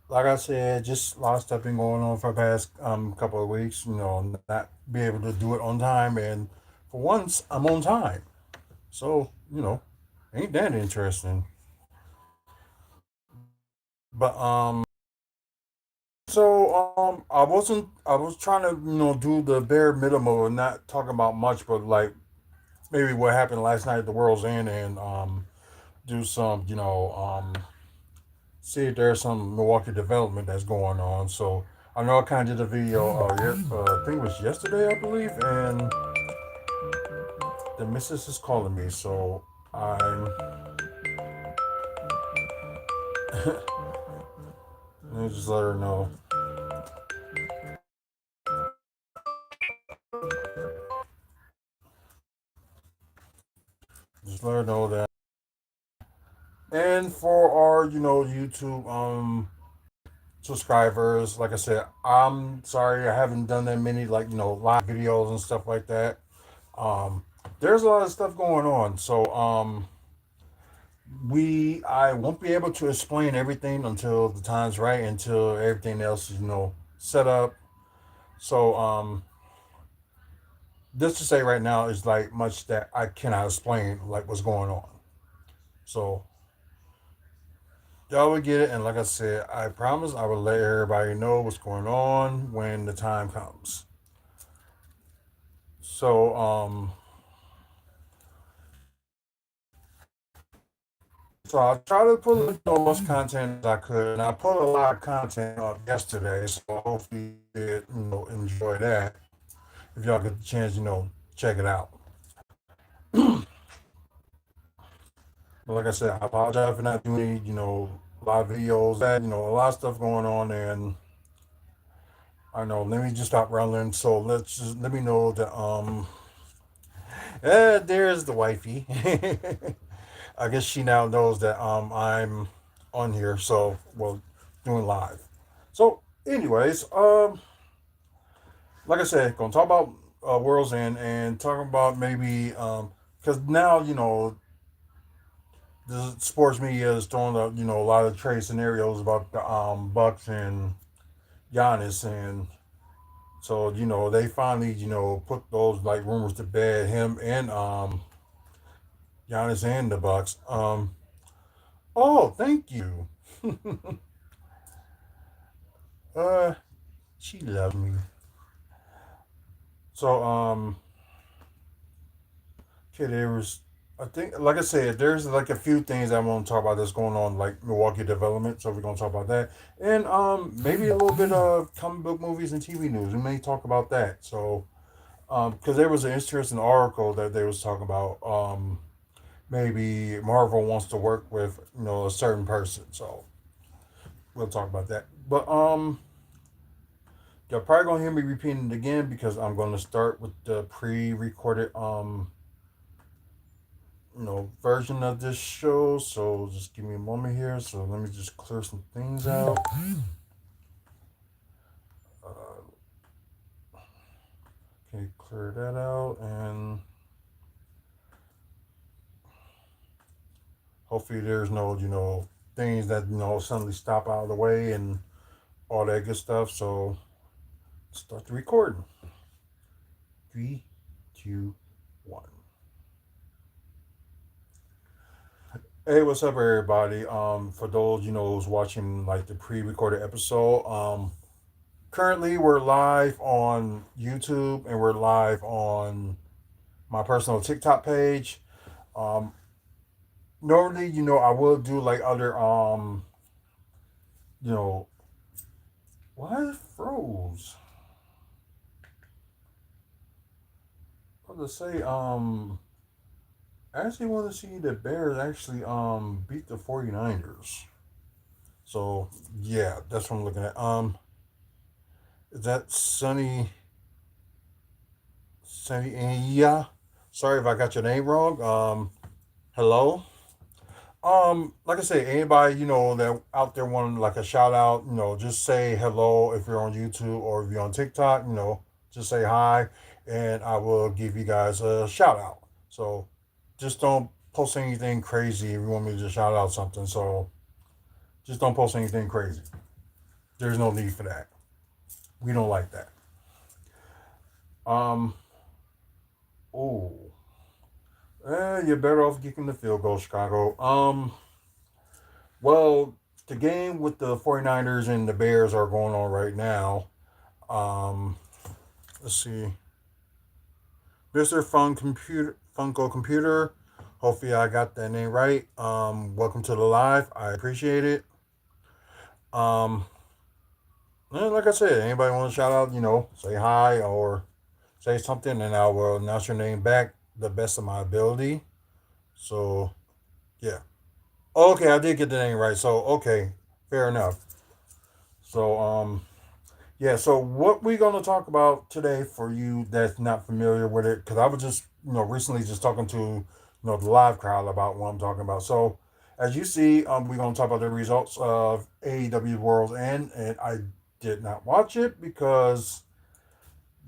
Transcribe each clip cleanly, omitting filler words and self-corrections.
like I said, just a lot of stuff been going on for the past couple of weeks. Not be able to do it on time, and for once, I'm on time. So ain't that interesting? But I was trying to do the bare minimum and not talking about much, but like maybe what happened last night at the World's End and do some see if there's some Milwaukee development that's going on. So I know I kind of did a video. I think it was yesterday, I believe, and the missus is calling me, so I'm let me just let her know. Just let her know that. And for our YouTube subscribers, like I said, I'm sorry I haven't done that many like live videos and stuff like that. Um, there's a lot of stuff going on, so we I won't be able to explain everything until the time's right, until everything else is set up. So just to say right now is like much that I cannot explain like what's going on. So y'all will get it, and like I said, I promise I will let everybody know what's going on when the time comes. So so I try to put as much content as I could, and I put a lot of content up yesterday. So hopefully you did enjoy that. If y'all get the chance, check it out. But like I said, I apologize for not doing any live videos. That a lot of stuff going on, and I know. Let me just stop rambling. So let me know that there's the wifey. I guess she now knows that I'm on here. So well, doing live. So anyways, like I said, gonna talk about World's End and talking about maybe because now the sports media is throwing up a lot of trade scenarios about the Bucks and Giannis, and so they finally put those like rumors to bed. Him and Giannis and the Bucks. Oh, thank you. uh, she loves me. So okay, there was. I think, like I said, there's like a few things I want to talk about that's going on, like Milwaukee development. So we're gonna talk about that, and maybe a little bit of comic book movies and TV news. We may talk about that. So because there was an interesting article that they was talking about. Maybe Marvel wants to work with a certain person. So we'll talk about that. But you're probably gonna hear me repeating it again because I'm gonna start with the pre-recorded version of this show. So just give me a moment here. So let me just clear some things out. Okay, clear that out, and hopefully there's no things that suddenly stop out of the way and all that good stuff. So start the recording. Three, two, one. Hey, what's up, everybody? For those who's watching like the pre-recorded episode, currently we're live on YouTube and we're live on my personal TikTok page. Um, normally, I will do like other you know, why it froze? I was to say, I actually want to see the Bears actually beat the 49ers. So yeah, that's what I'm looking at. Is that Sunny yeah. Sorry if I got your name wrong. Hello. Like I say, anybody that out there wanting like a shout out, just say hello if you're on YouTube or if you're on TikTok. Just say hi, and I will give you guys a shout out. So just don't post anything crazy if you want me to just shout out something. So just don't post anything crazy. There's no need for that. We don't like that. Um. Oh. You're better off kicking the field goal, Chicago. Well, the game with the 49ers and the Bears are going on right now. Um. Let's see. Mr. Funko Computer. Hopefully I got that name right. Welcome to the live. I appreciate it. Um, and like I said, anybody want to shout out, say hi or say something, and I will announce your name back the best of my ability. So yeah. Okay, I did get the name right. So okay, fair enough. So yeah. So what we gonna talk about today for you that's not familiar with it? Because I was just recently just talking to the live crowd about what I'm talking about. So as you see, we're gonna talk about the results of AEW Worlds and I did not watch it because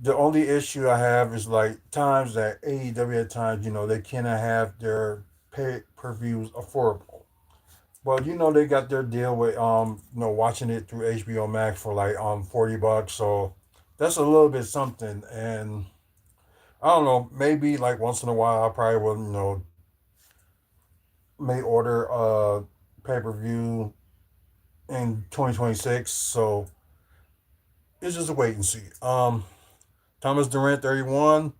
the only issue I have is like times that AEW at times they cannot have their pay per views affordable. Well, they got their deal with watching it through HBO Max for like $40. So that's a little bit something. And I don't know, maybe like once in a while I probably will, may order a pay per view in 2026. So it's just a wait and see. Thomas Durant 31,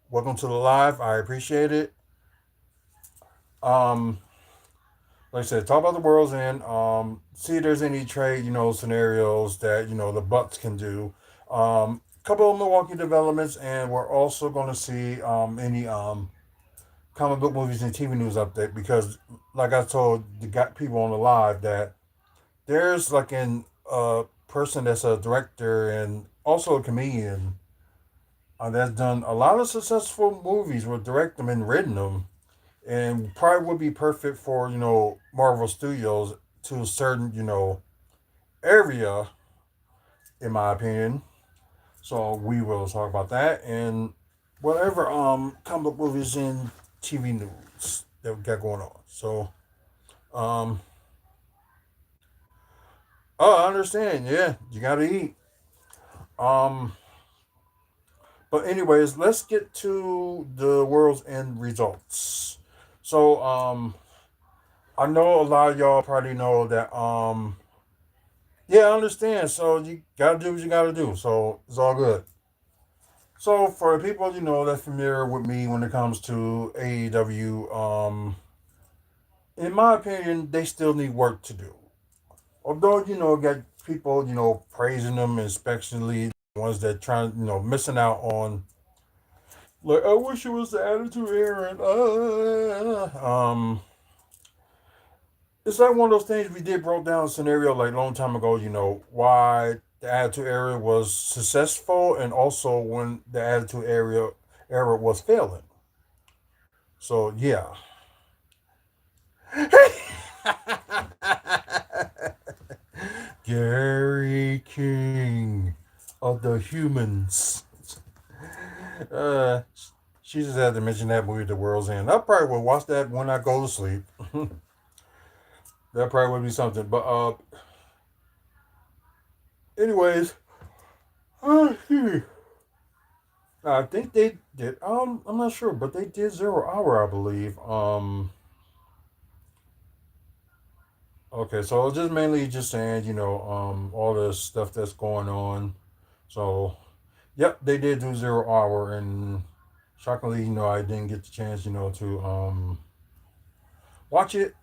welcome to the live. I appreciate it. Um like I said, talk about the world's end. See if there's any trade, scenarios that the Bucks can do. Couple of Milwaukee developments, and we're also going to see any comic book movies and TV news update because, like I told the got people on the live that there's like an person that's a director and also a comedian that's done a lot of successful movies, would direct them and written them and probably would be perfect for Marvel Studios to a certain area, in my opinion. So we will talk about that and whatever comic book movies and TV news that we got going on. So um I understand. Yeah, you got to eat. Um, but anyways, let's get to the world's end results. So I know a lot of y'all probably know that yeah, I understand. So you gotta do what you gotta do. So it's all good. So for people that's familiar with me when it comes to AEW, in my opinion, they still need work to do. Although got people praising them, especially the ones that trying missing out on. Like I wish it was the Attitude Era. It's like one of those things we did broke down a scenario like a long time ago. Why the Attitude Era was successful, and also when the Attitude era was failing. So yeah. Gary King of the Humans. Uh, she just had to mention that movie, The World's End. I probably will watch that when I go to sleep. That probably would be something. But anyways, I think they did. I'm not sure, but they did 0 Hour, I believe. Okay, so just mainly just saying, all the stuff that's going on. So, yep, they did do 0 Hour, and shockingly, I didn't get the chance, to watch it,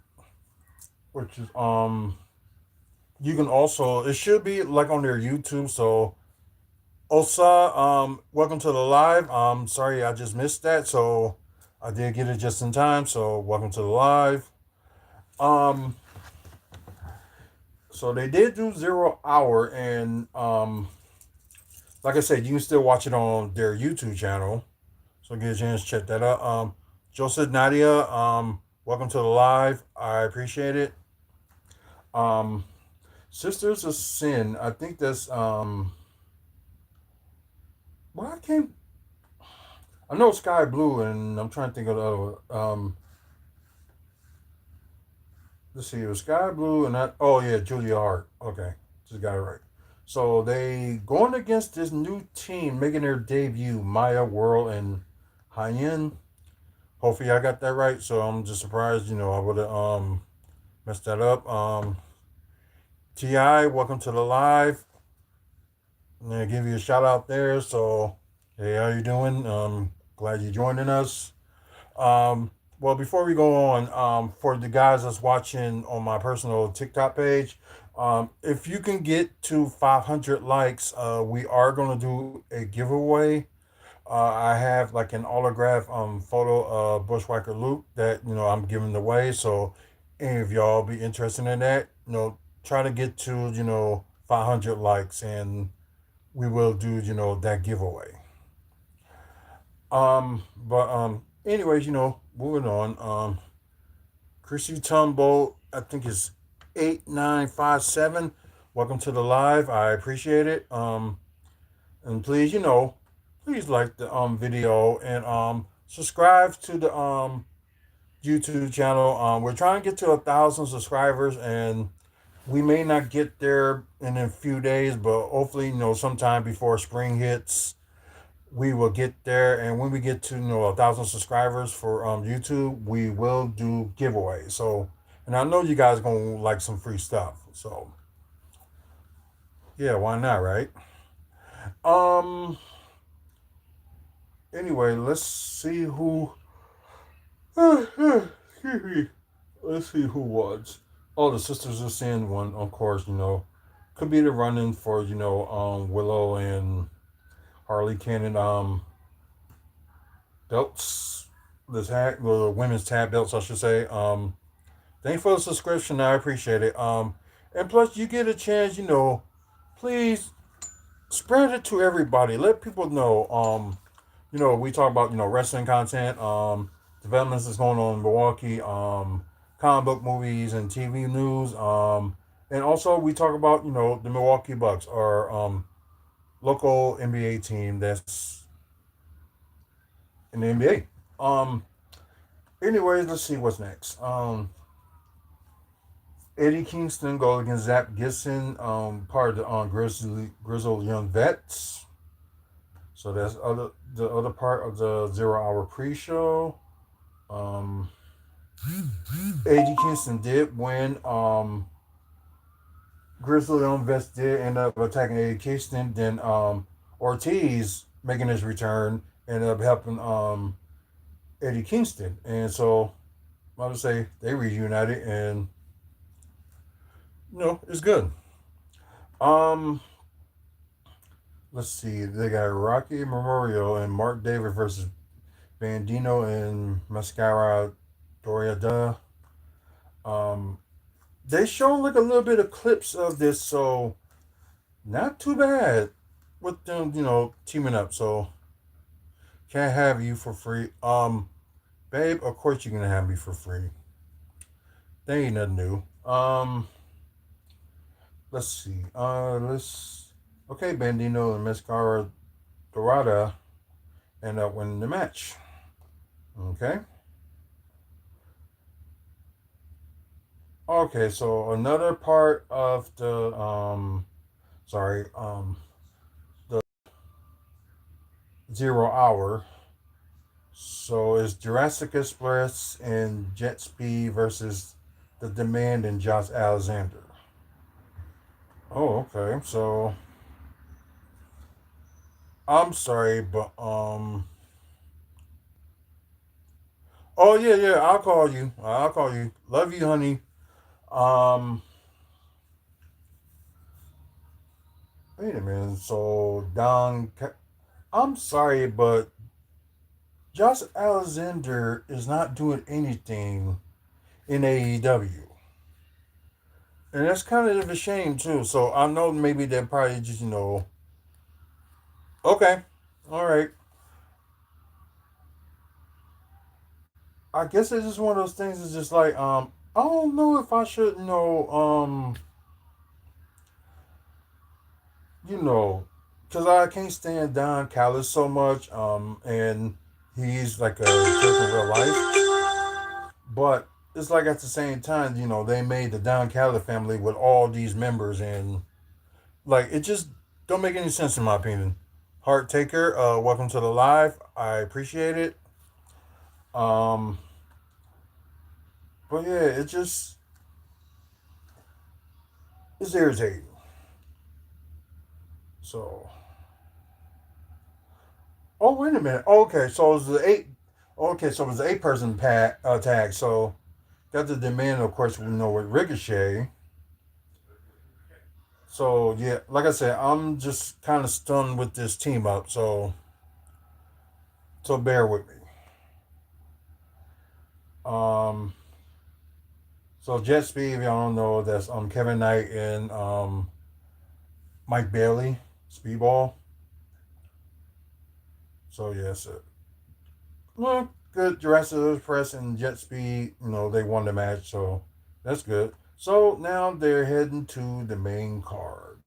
which is you can also it should be like on their YouTube. So Osa, welcome to the live. Sorry I just missed that. So I did get it just in time. So welcome to the live. Um, so they did do 0 Hour, and like I said, you can still watch it on their YouTube channel. So get a chance to check that out. Joseph Nadia, welcome to the live. I appreciate it. Um, Sisters of Sin. I think that's well, I can't. I know Sky Blue, and I'm trying to think of the other one. Let's see, it was Sky Blue, and that. Oh yeah, Julia Hart. Okay, just got it right. So they going against this new team making their debut, Maya World and Hyen. Hopefully I got that right. So I'm just surprised, I would have messed that up. Ti, welcome to the live. I'm gonna give you a shout out there. So hey, how you doing? Glad you're joining us. Um, well, before we go on, for the guys that's watching on my personal TikTok page, if you can get to 500 likes, we are going to do a giveaway. I have like an autograph photo of Bushwhacker Luke that I'm giving away. So, any of y'all be interested in that, try to get to 500 likes, and we will do that giveaway. Anyways, moving on. Chrissy Tumbo, I think is 8957. Welcome to the live. I appreciate it. And please, please like the video and subscribe to the YouTube channel. We're trying to get to 1,000 subscribers, and we may not get there in a few days, but hopefully, sometime before spring hits, we will get there. And when we get to 1,000 subscribers for YouTube, we will do giveaways. So, and I know you guys gonna like some free stuff. So yeah, why not, right? Um. Anyway, let's see who. Excuse me. Let's see who was. Oh, the sisters of sin one, of course. Could be the running for Willow and Harley Cannon belts. The women's tag belts, I should say. Thanks for the subscription. I appreciate it. And plus, you get a chance. Please spread it to everybody. Let people know. We talk about wrestling content. Developments that's going on in Milwaukee. Comic book movies and TV news. And also we talk about the Milwaukee Bucks, our local NBA team that's in the NBA. Anyways, let's see what's next. Eddie Kingston goes against Zach Gibson, part of the Grizzled Young Vets. So that's the other part of the 0 Hour pre-show. Um, Eddie Kingston did win. Grizzled Young Vets did end up attacking Eddie Kingston. Then Ortiz making his return ended up helping Eddie Kingston, and so I would say they reunited, and it's good. Um, let's see, they got Rocky Memorial and Mark David versus Bandino and Mascara Doriada. Um, they show like a little bit of clips of this, so not too bad with them, teaming up. So can't have you for free. Babe, of course you're gonna have me for free. They ain't nothing new. Let's see. Let's Okay, Bandino and Mascara Dorada end up winning the match. Okay. Okay, so another part of the sorry, the 0 Hour. So it's Jurassic Express and Jet Speed versus the Demand and Josh Alexander. Oh, okay. So I'm sorry, but oh yeah, yeah, I'll call you. I'll call you. Love you, honey. Um Wait a minute. So I'm sorry, but Josh Alexander is not doing anything in AEW. And that's kind of a shame too. So I know maybe they're probably just, okay. All right. I guess it's just one of those things. It's just like I don't know if I should you know because I can't stand Don Callis so much and he's like a jerk in real life. But it's like at the same time, they made the Don Callis family with all these members, and Like it just don't make any sense in my opinion. Heart Taker, welcome to the live. I appreciate it. Um, but yeah, it just it's irritating. So, oh wait a minute. Okay, so it was the eight. Okay, so it was the eight-person tag. So got the demand, of course, we know with Ricochet. So yeah, like I said, I'm just kind of stunned with this team up. So bear with me. Um, so Jet Speed, if y'all don't know, that's Kevin Knight and Mike Bailey, Speedball. So yes, well, good. Jurassic Express and Jet Speed, they won the match, so that's good. So now they're heading to the main card.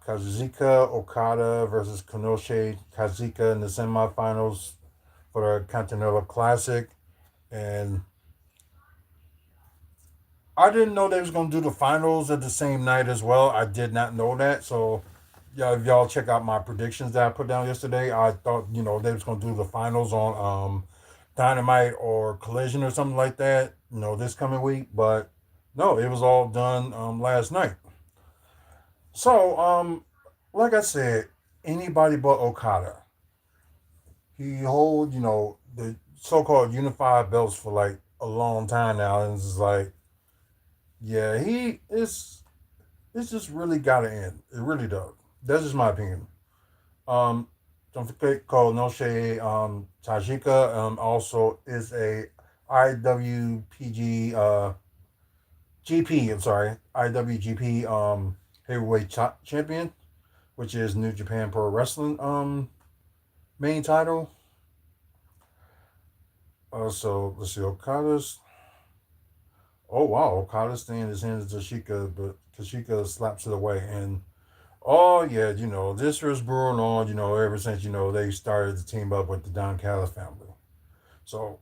Kazuchika Okada versus Konoshi Kazuchika in the semifinals for the Continental Classic. And I didn't know they was gonna do the finals at the same night as well. I did not know that. So yeah, if y'all check out my predictions that I put down yesterday, I thought they was gonna do the finals on Dynamite or Collision or something like that. This coming week, but no, it was all done last night. So like I said, anybody but Okada. He hold the so-called unified belts for like a long time now, and it's just like yeah, he is. It's just really gotta end. It really does. That's just my opinion. Um, don't forget called No Shade. Tajika also is a IWPG GP. I'm sorry, IWGP heavyweight champion, which is New Japan Pro Wrestling main title. So let's see, Okada's. Oh wow, Okada's staying his hands to Tashika, but Tashika slaps it away. And oh yeah, this was brewing on, ever since they started to team up with the Don Callis family. So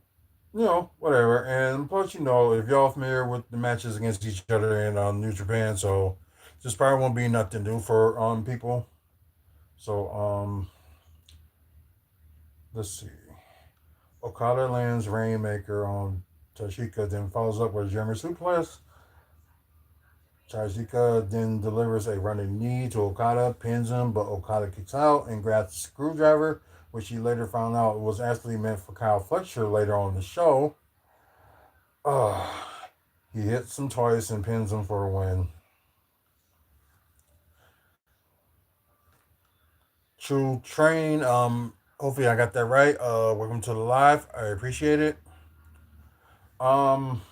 whatever. And plus, if y'all familiar with the matches against each other in New Japan, so this probably won't be nothing new for people. So let's see. Okada lands Rainmaker on Tashika, then follows up with German suplex. Tajika then delivers a running knee to Okada, pins him, but Okada kicks out and grabs the screwdriver, which he later found out was actually meant for Kyle Fletcher later on in the show. Uh, he hits him twice and pins him for a win. True Train, hopefully I got that right. Welcome to the live. I appreciate it. Um,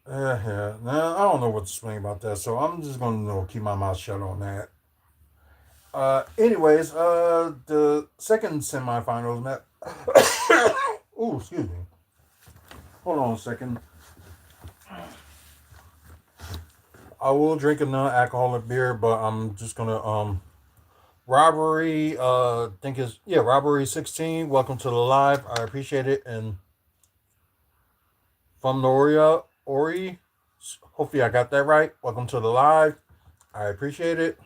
yeah. Now I don't know what to explain about that, so I'm just gonna keep my mouth shut on that. Anyways, the second semifinals met. Ooh, excuse me. Hold on a second. I will drink another alcoholic beer, but I'm just gonna robbery. Think is yeah robbery 16. Welcome to the live. I appreciate it. And from Noria Ori, hopefully I got that right. Welcome to the live. I appreciate it.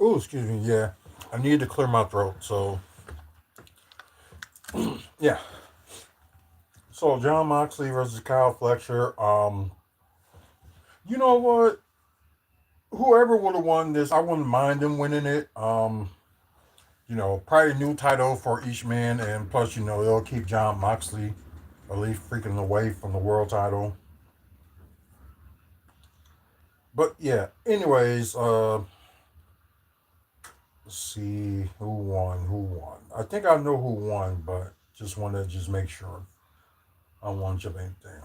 Ooh, excuse me. Yeah, I need to clear my throat. So yeah. So John Moxley versus Kyle Fletcher. You know what? Whoever would have won this, I wouldn't mind them winning it. Probably a new title for each man, and plus, they'll keep John Moxley at least freaking away from the world title. But yeah, anyways, let's see who won. Who won? I think I know who won, but just want to just make sure I won anything.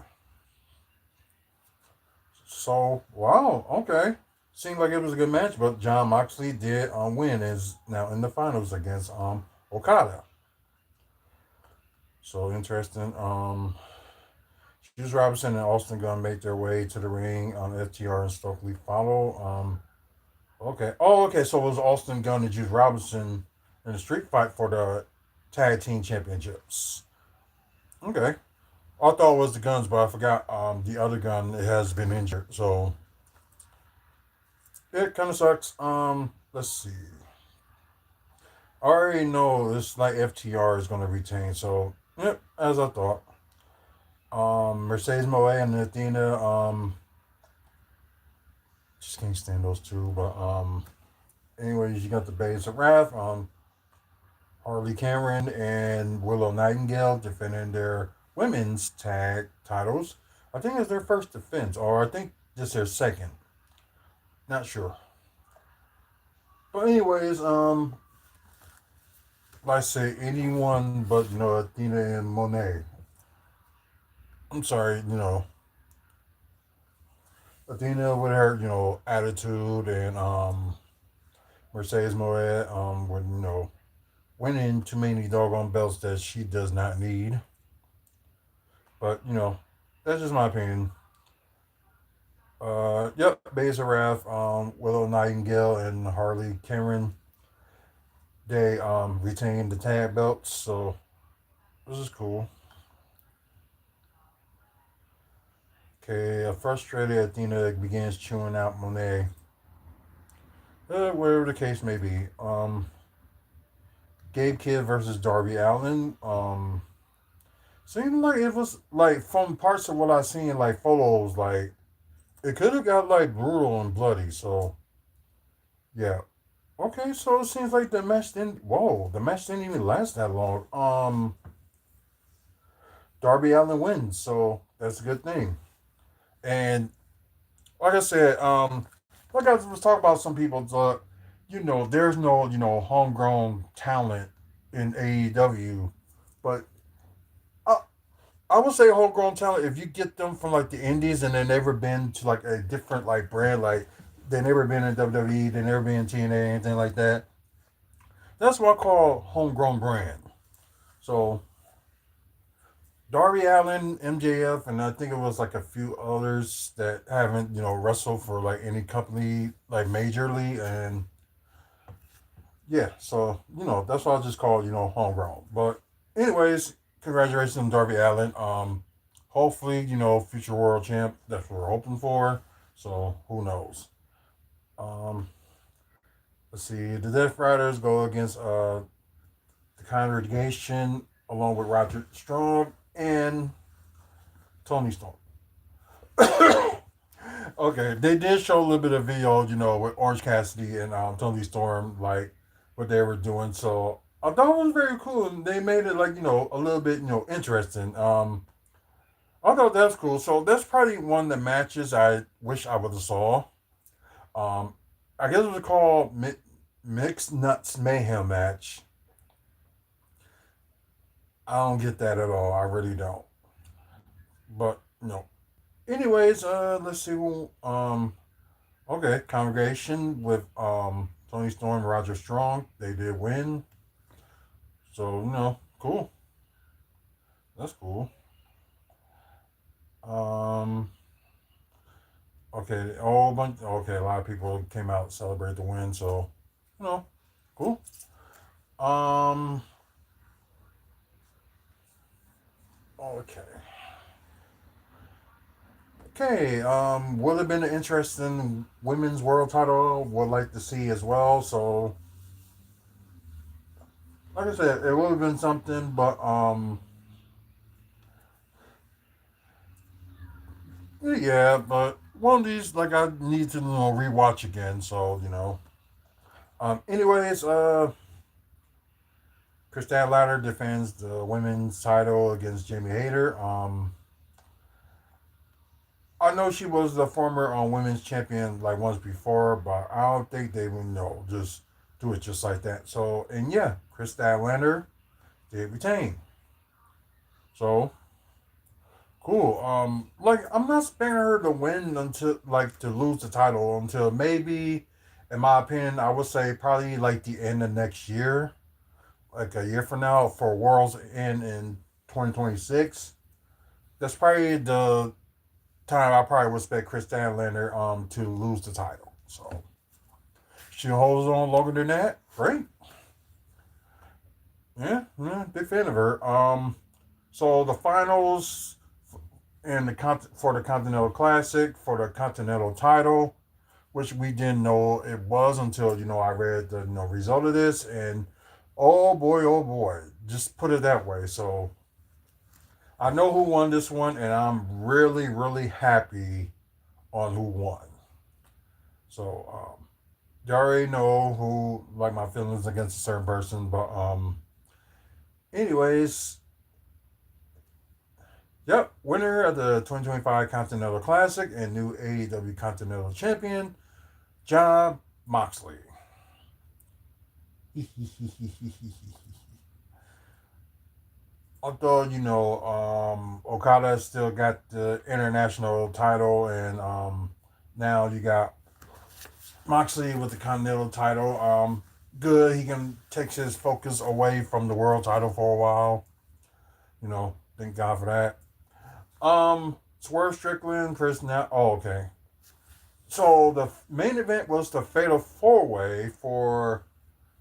So wow, okay. Seemed like it was a good match, but John Moxley did win. Is now in the finals against Okada. So interesting. Juice Robinson and Austin Gunn make their way to the ring. FTR and Stokely follow. Okay. Oh, okay. So it was Austin Gunn and Juice Robinson in a street fight for the tag team championships. Okay. I thought it was the guns, but I forgot the other gun it has been injured. So it kind of sucks. Let's see. I already know this like FTR is going to retain. So yep, as I thought. Mercedes Moe and Athena. Just can't stand those two. But anyways, you got the Base of Wrath. Harley Cameron and Willow Nightingale defending their women's tag titles. I think it's their first defense, or I think this is their second. Not sure. But anyways, like I say, anyone but Athena and Monet. I'm sorry, Athena with her attitude and Mercedes Moët with winning too many doggone belts that she does not need. But that's just my opinion. Yep, Beza Wrath, Willow Nightingale, and Harley Cameron. They retained the tag belts, so this is cool. Okay, a frustrated Athena begins chewing out Monet. Whatever the case may be. Gabe Kidd versus Darby Allin. Seemed like it was like from parts of what I seen, like photos, like it could have got like brutal and bloody. So yeah. Okay, so it seems like the match didn't. Whoa, the match didn't even last that long. Darby Allin wins, so that's a good thing. And like I said, like I was talking about, some people, there's no homegrown talent in AEW, but I I would say homegrown talent if you get them from like the indies and they never been to like a different like brand, like they never been in WWE, they never been in TNA, anything like that. That's what I call homegrown brand. So Darby Allin, MJF, and I think it was like a few others that haven't wrestled for like any company like majorly, and yeah, so that's what I just call homegrown. But anyways, congratulations on Darby Allin. Hopefully future world champ. That's what we're hoping for. So who knows? Um, let's see. The Death Riders go against the Congregation along with Roger Strong and Tony Storm. Okay, they did show a little bit of video, with Orange Cassidy and Tony Storm, like what they were doing. So I thought it was very cool, and they made it like a little bit interesting. I thought that's cool. So that's probably one of the matches I wish I would have saw. Um, I guess it was called Mixed Nuts Mayhem match. I don't get that at all. I really don't. But anyways, let's see who. Okay, Congregation with Tony Storm, Roger Strong. They did win. So cool. That's cool. Um, okay, all bunch. Okay, a lot of people came out to celebrate the win. So you know, cool. Um, okay. Okay, would have been an interesting women's world title. Would like to see as well. So, like I said, it would have been something. But yeah. But one of these, like, I need to rewatch again. So Anyways, Kristen Latter defends the women's title against Jamie Hayter. I know she was the former women's champion like once before, but I don't think they would just do it just like that. So and yeah, Chris Statlander did retain. So cool. Like I'm not expecting her to win until like to lose the title until maybe, in my opinion, I would say probably like the end of next year, like a year from now for Worlds in 2026. That's probably the time I probably would expect Chris Statlander to lose the title. So she holds on longer than that. Great. Yeah, yeah, big fan of her. So the finals in for the Continental Classic for the Continental title, which we didn't know it was until I read the result of this, and oh boy, just put it that way. So I know who won this one, and I'm really really happy on who won. So you already know who like my feelings against a certain person, but anyways, yep, winner of the 2025 Continental Classic and new AEW Continental Champion, John Moxley. Although Okada still got the international title, and now you got Moxley with the Continental title. Good, he can take his focus away from the world title for a while. Thank God for that. Swerve Strickland, Chris. Now, oh, okay. So the main event was the Fatal Four Way for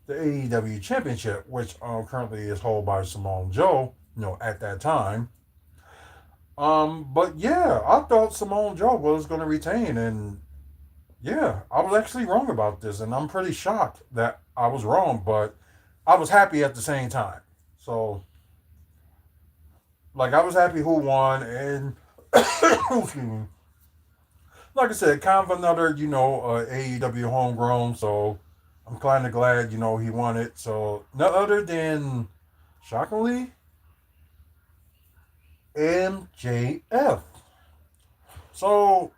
the AEW Championship, which currently is held by Samoa Joe. At that time. But yeah, I thought Samoa Joe was going to retain, and yeah, I was actually wrong about this, and I'm pretty shocked that I was wrong, but I was happy at the same time. So, like, I was happy who won, and excuse me, like I said, kind of another, AEW homegrown. So I'm kind of glad, he won it. So no other than, shockingly, MJF. So,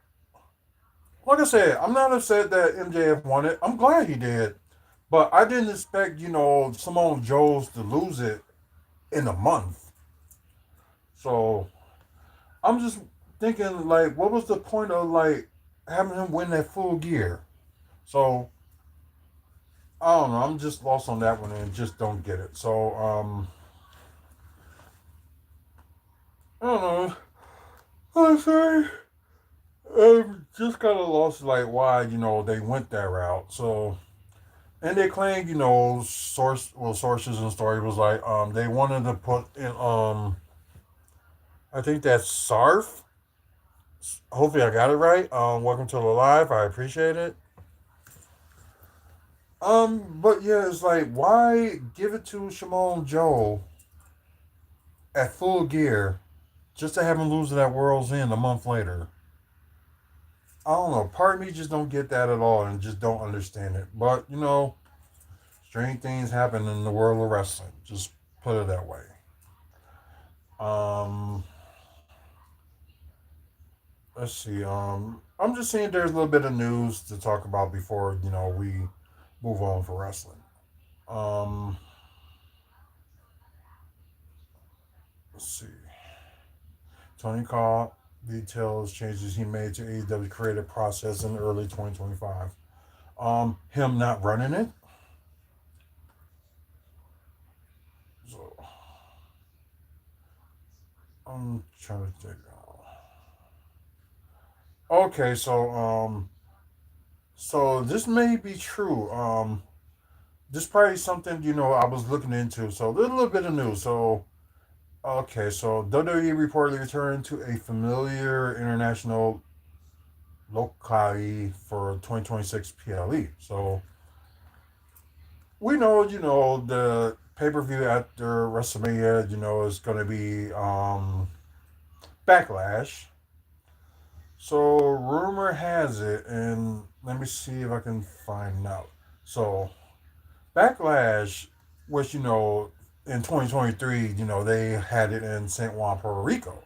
like I said, I'm not upset that MJF won it. I'm glad he did. But I didn't expect, Simone Jones to lose it in a month. So I'm just thinking, like, what was the point of, like, having him win that Full Gear? So I don't know. I'm just lost on that one and just don't get it. So I don't know. I'm sorry. I'm just kind of lost, like, why they went that route. So and they claim sources and story was like they wanted to put in I think that's Sarf. Hopefully I got it right. Welcome to the live. I appreciate it. But yeah, it's like why give it to Shimon Joe at Full Gear just to have him lose to that World's End a month later? I don't know. Part of me just don't get that at all and just don't understand it. But strange things happen in the world of wrestling. Just put it that way. Um, let's see. I'm just seeing there's a little bit of news to talk about before we move on for wrestling. Um, let's see. Tony Khan details changes he made to AEW creative process in early 2025. Him not running it. So I'm trying to think. Okay, so this may be true. This probably something I was looking into. So a little bit of news. So okay, so WWE reportedly returned to a familiar international locale for 2026 PLE. So we know, the pay per view after WrestleMania, is going to be Backlash. So rumor has it, and let me see if I can find out. So Backlash, which in 2023, they had it in San Juan, Puerto Rico.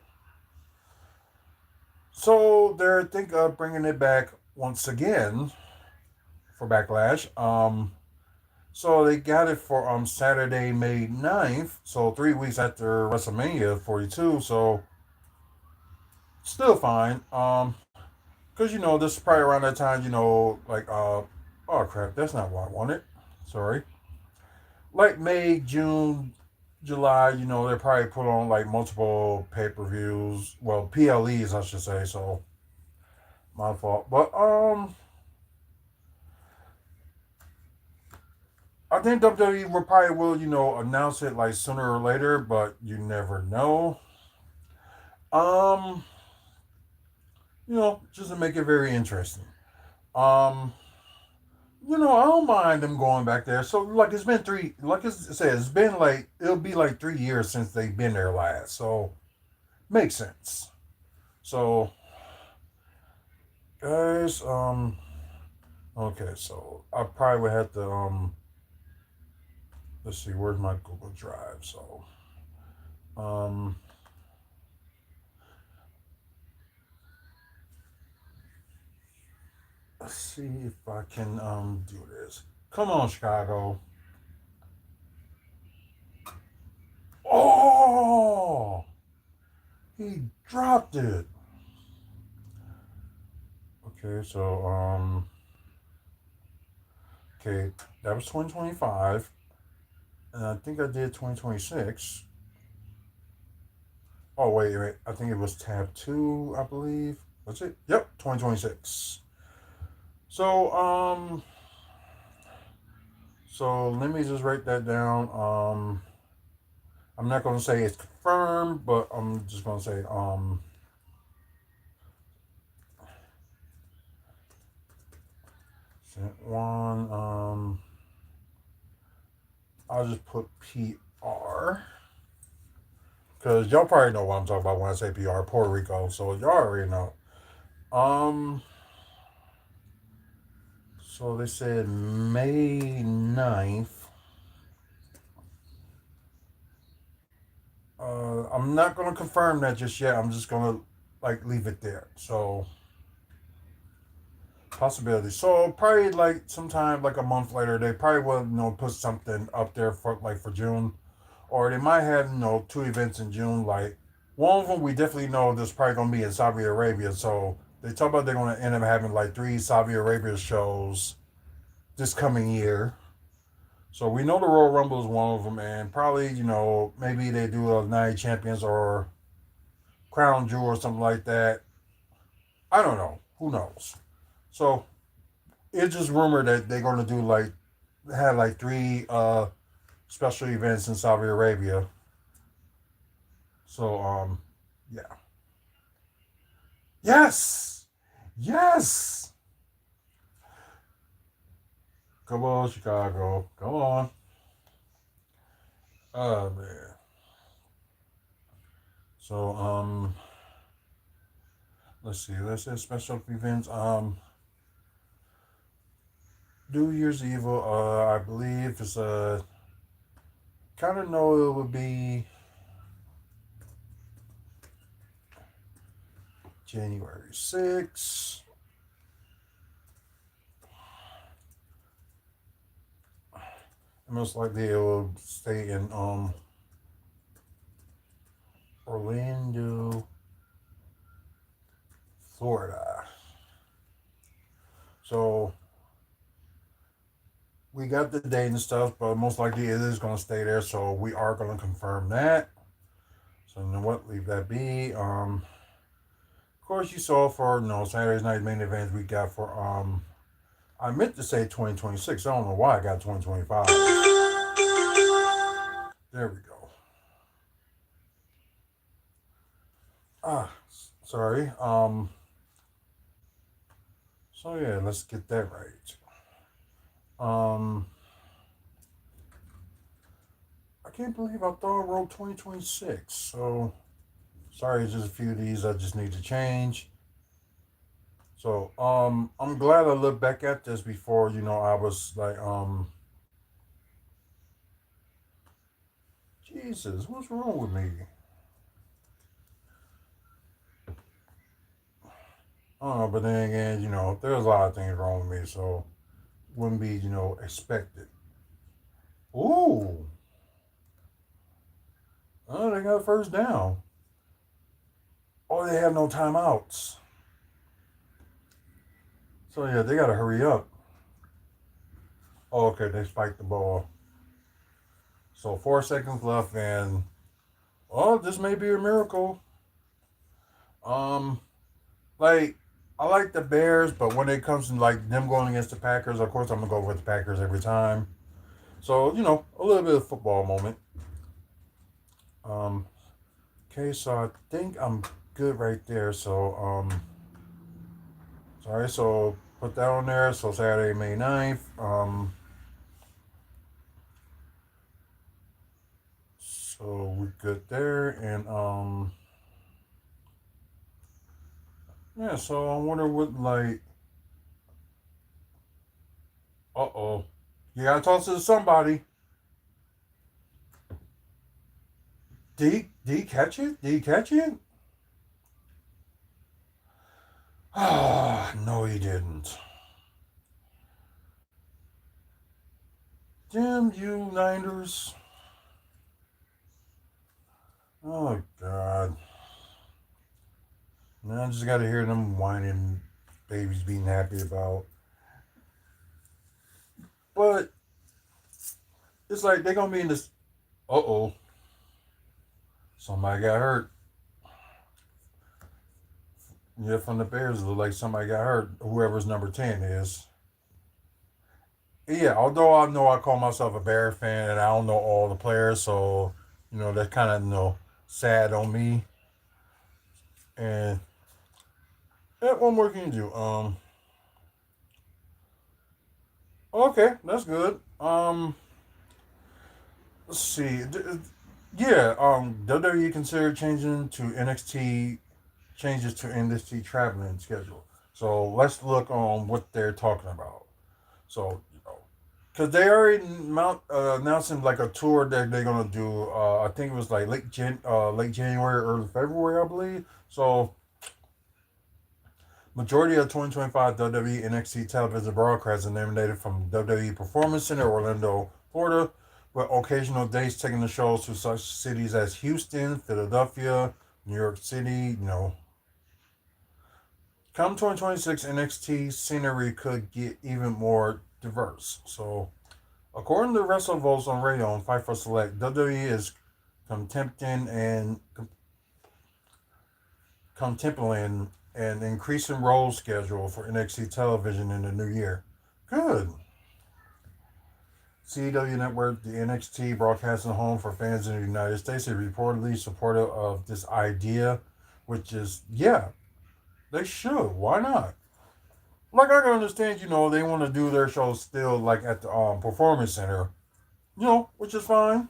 So they're think of bringing it back once again for Backlash. So they got it for Saturday, May 9th. So 3 weeks after WrestleMania 42. So still fine. Because this is probably around that time. Like oh crap, that's not what I wanted. Sorry. Like May, June, July. They probably put on like multiple pay per views. Well, PLEs I should say. So my fault. But I think WWE will probably will announce it like sooner or later, but you never know. Um, just to make it very interesting. Um, I don't mind them going back there. So like it's been like I said, it's been like it'll be like 3 years since they've been there last. So makes sense. So guys, okay, so I probably would have to let's see, where's my Google Drive? So um let's see if I can do this. Come on, Chicago. Oh, he dropped it. Okay, so okay, that was 2025, and I think I did 2026. Oh wait, I think it was tab two, I believe. Was it? Yep, 2026. So so let me just write that down. I'm not gonna say it's confirmed, but I'm just gonna say sent one. I'll just put PR because y'all probably know what I'm talking about when I say PR, Puerto Rico. So y'all already know. Um, so they said May 9th. I'm not gonna confirm that just yet. I'm just gonna like leave it there. So possibility. So probably like sometime like a month later, they probably will put something up there for like for June, or they might have two events in June. Like one of them, we definitely know there's probably gonna be in Saudi Arabia. So they talk about they're gonna end up having like three Saudi Arabia shows this coming year. So we know the Royal Rumble is one of them, and probably maybe they do a Night Champions or Crown Jewel or something like that. I don't know. Who knows? So it's just rumored that they're going to do like have like three special events in Saudi Arabia. So yeah. Yes. Yes. Come on, Chicago. Come on. Oh man. So let's see. Let's say special events. New Year's Eve. I believe is kind of know it would be January 6th. Most likely it will stay in Orlando, Florida. So we got the date and stuff, but most likely it is going to stay there. So we are going to confirm that. So you know what? Leave that be. Of course, you saw for Saturday's night main events we got for I meant to say 2026. I don't know why I got 2025. There we go. Ah, sorry. So yeah, let's get that right. Um, I can't believe I thought I wrote 2026. So sorry, just a few of these I just need to change. So I'm glad I looked back at this before. I was like Jesus, what's wrong with me? I don't know, but then again, there's a lot of things wrong with me, so wouldn't be expected. Ooh, oh, they got first down. Oh, they have no timeouts. So yeah, they gotta hurry up. Oh, okay, they spiked the ball. So 4 seconds left, and this may be a miracle. Um, like I like the Bears, but when it comes to like them going against the Packers, of course I'm gonna go with the Packers every time. So a little bit of football moment. Um, okay, so I think I'm good right there. So sorry. So put that on there. So Saturday, May 9th. So we're good there, and yeah. So I wonder what like. Uh-oh. You gotta talk to somebody. Did he catch it? Did he catch it? Ah, no, he didn't. Damn you, Niners. Oh, God. Now I just gotta hear them whining, babies being happy about. But it's like they're gonna be in this. Uh-oh. Somebody got hurt. Yeah, from the Bears, it looked like somebody got hurt. Whoever's number 10 is. Yeah, although I know I call myself a Bear fan and I don't know all the players, so that's kind of sad on me. And what more can you do? Okay, that's good. Let's see. Yeah, WWE considered changing to NXT changes to NXT traveling schedule. So let's look on what they're talking about. So because they already announcing like a tour that they're gonna do. I think it was like late January, early February, I believe. So majority of 2025 WWE NXT television broadcasts are nominated from WWE Performance Center, Orlando, Florida, with occasional dates taking the shows to such cities as Houston, Philadelphia, New York City. Come 2026, NXT scenery could get even more diverse. So according to Wrestle Votes on radio and Fight for Select, WWE is contemplating and contemplating an increasing role schedule for NXT television in the new year. Good. CW Network, the NXT broadcasting home for fans in the United States, is reportedly supportive of this idea, which is, yeah, they should. Why not? Like, I can understand, they want to do their shows still, like, at the Performance Center, which is fine.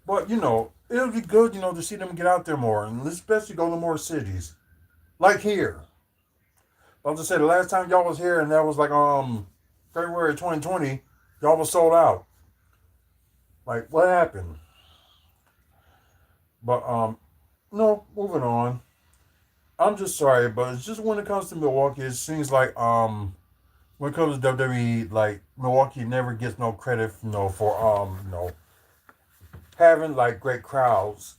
But it'll be good, to see them get out there more, and especially go to more cities, like here. I was just say the last time y'all was here, and that was like February 2020, y'all was sold out. Like what happened? But no, moving on. I'm just sorry, but it's just when it comes to Milwaukee, it seems like when it comes to WWE, like Milwaukee never gets no credit, for having like great crowds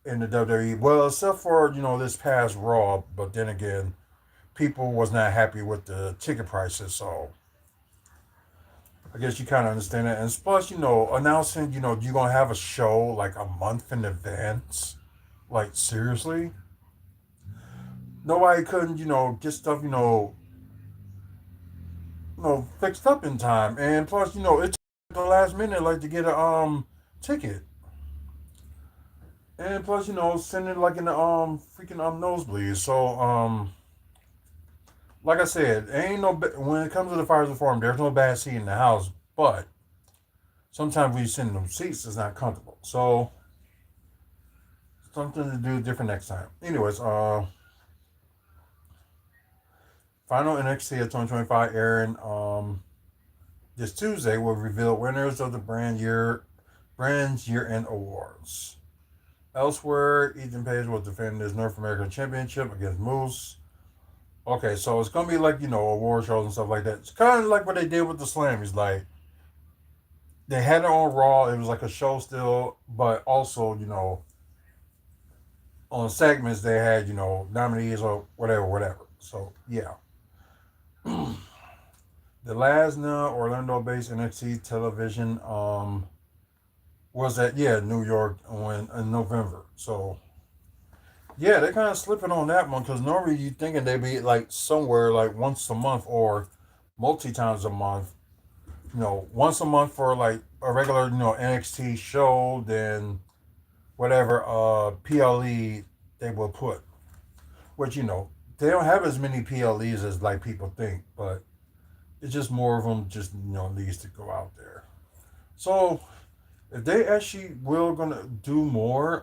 in the WWE. Well, except for this past Raw, but then again, people was not happy with the ticket prices, so I guess you kind of understand that. And plus, announcing, you're gonna have a show like a month in advance. Like seriously, nobody couldn't, get stuff, fixed up in time. And plus, it took the last minute, like to get a ticket. And plus, send it like in the freaking nosebleed. So like I said, ain't no when it comes to the Fires of Forum, there's no bad seat in the house, but sometimes when you send them seats, it's not comfortable. So something to do different next time. Anyways, final NXT of 2025 airing this Tuesday will reveal winners of the brand's year end awards. Elsewhere, Ethan Page will defend his North American Championship against Moose. Okay, so it's gonna be like award shows and stuff like that. It's kind of like what they did with the Slammies. Like they had it on Raw. It was like a show still, but also on segments they had nominees or whatever, whatever. So yeah. The last Orlando-based NXT television was at New York in November. So yeah, they're kind of slipping on that one because normally you thinking they'd be like somewhere like once a month or multi times a month. once a month for like a regular, NXT show, then whatever PLE they will put. Which they don't have as many PLEs as like people think, but it's just more of them just needs to go out there. So if they actually will gonna do more,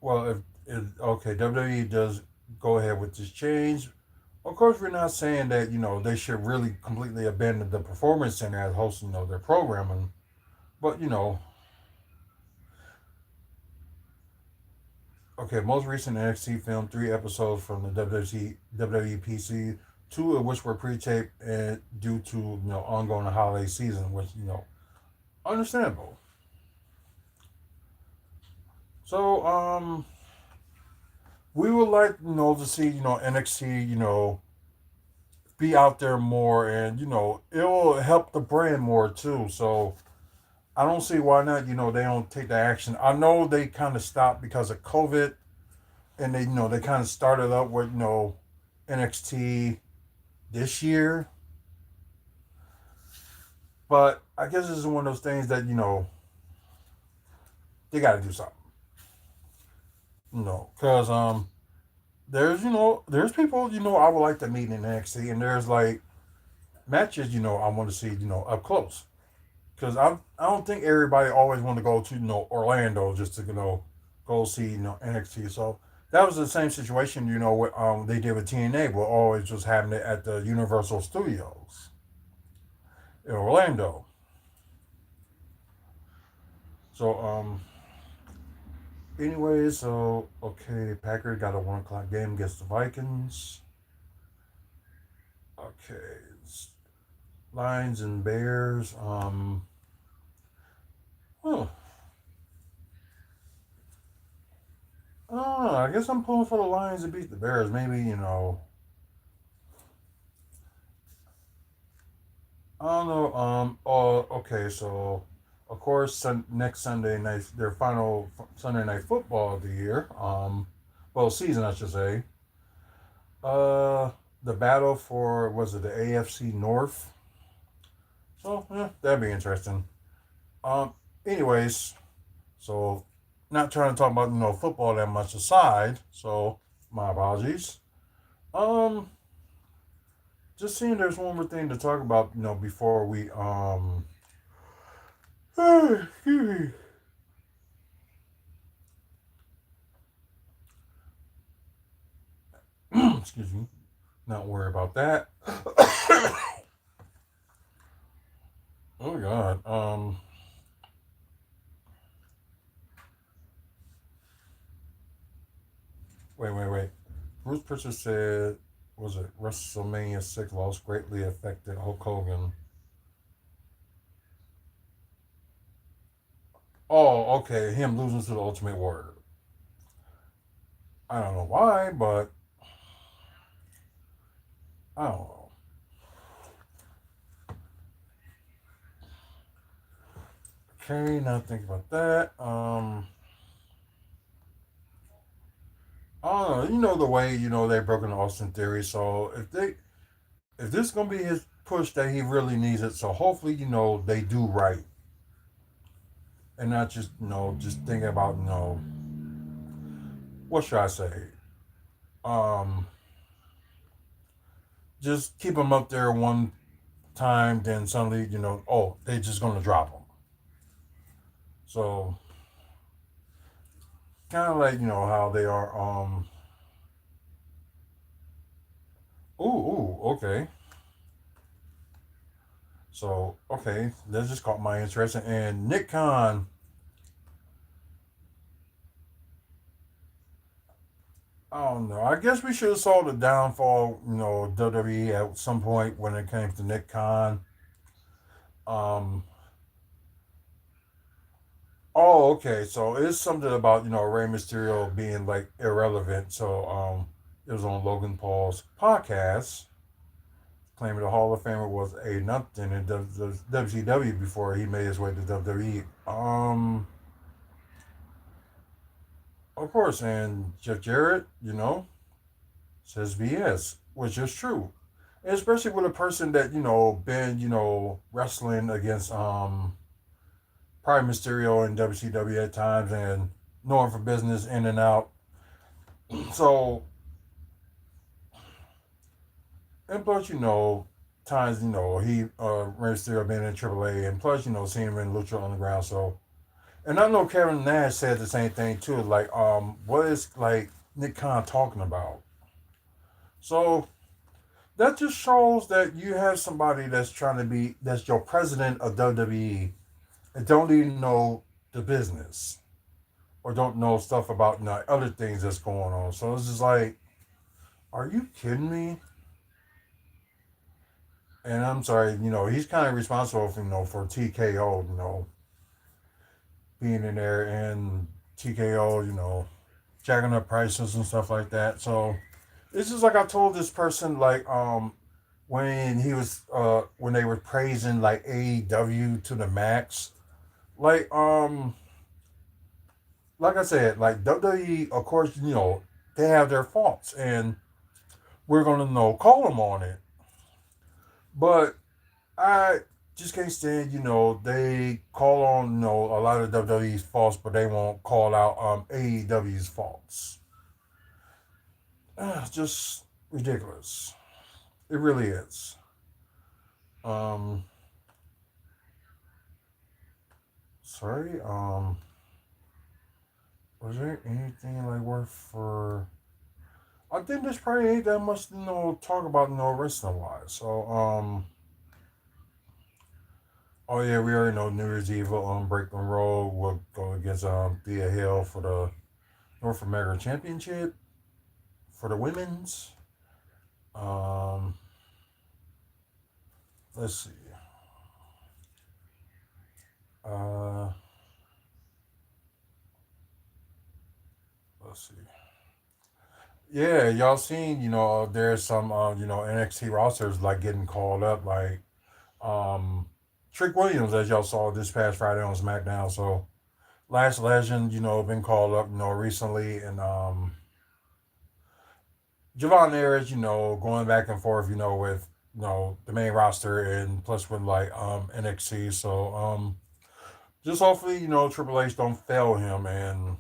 well if okay WWE does go ahead with this change, of course we're not saying that they should really completely abandon the performance center as hosting their programming, but okay, most recent NXT filmed 3 episodes from the WWPC, two of which were pre-taped and due to ongoing holiday season, which understandable. So we would like to see NXT be out there more, and it will help the brand more too. So I don't see why not. They don't take the action. I know they kind of stopped because of COVID, and they kind of started up with NXT this year. But I guess this is one of those things that they got to do something. Because there's people I would like to meet in NXT, and there's like matches I want to see up close. Because I don't think everybody always want to go to Orlando just to go see NXT. So that was the same situation what they did with TNA, but always just having it at the Universal Studios in Orlando. So anyway, so okay, Packers got a 1 o'clock game against the Vikings. Okay, Lions and Bears. Oh, I guess I'm pulling for the Lions to beat the Bears. Maybe I don't know. Oh, okay. So, of course, next Sunday night, their final Sunday night football of the year. Well, season, I should say. Uh, the battle for was it the AFC North? So, yeah, that'd be interesting. Um, anyways, so not trying to talk about football that much aside. So, my apologies. Um, just seeing there's one more thing to talk about. Before we excuse me. Excuse me. Not worry about that. Oh God. Wait. Bruce Prichard said, was it WrestleMania 6 loss greatly affected Hulk Hogan? Oh, okay. Him losing to the Ultimate Warrior. I don't know why, but I don't know. Okay, now think about that. I don't know. The way they broke into Austin Theory. So if this is gonna be his push that he really needs it, so hopefully they do right and not just just thinking about what should I say? Um, just keep him up there one time, then suddenly oh they just gonna drop him. So kind of like how they are. Okay. So okay, that just caught my interest. And Nick Khan, I don't know. I guess we should have saw the downfall, WWE at some point when it came to Nick Khan. Um, oh, okay. So it's something about Rey Mysterio being like irrelevant. So it was on Logan Paul's podcast claiming the Hall of Famer was a nothing in WCW before he made his way to WWE. Of course, and Jeff Jarrett, says BS. which is true. And especially with a person that, been, wrestling against probably Mysterio and WCW at times and knowing for business in and out. So, and plus, times, he, Rey Mysterio being in AAA, and plus, seeing him in Lucha Underground. So, and I know Kevin Nash said the same thing too. Like, what is, like, Nick Khan talking about? So, that just shows that you have somebody that's trying to be, that's your president of WWE and don't even know the business or don't know stuff about other things that's going on. So it's just like, are you kidding me? And I'm sorry, he's kind of responsible for, for TKO, being in there and TKO, jacking up prices and stuff like that. So it's just like I told this person, like, when he was, when they were praising like AEW to the max, like, like I said, like WWE, of course, they have their faults, and we're gonna call them on it. But I just can't stand, they call on, a lot of WWE's faults, but they won't call out AEW's faults. Just ridiculous. It really is. Um, sorry. Was there anything like worth for? I think there's probably ain't that much, talk about, wrestling wise. So, oh yeah, we already know New Year's Eve Breaking Road will go against Thea Hill for the North American Championship for the women's. Um, let's see. Uh, let's see. Yeah, y'all seen, there's some, NXT rosters like getting called up, like um, Trick Williams, as y'all saw this past Friday on SmackDown. So Last Legend, been called up, recently, and Javon Ayers, going back and forth, with the main roster and plus with like NXT. So just hopefully, Triple H don't fail him and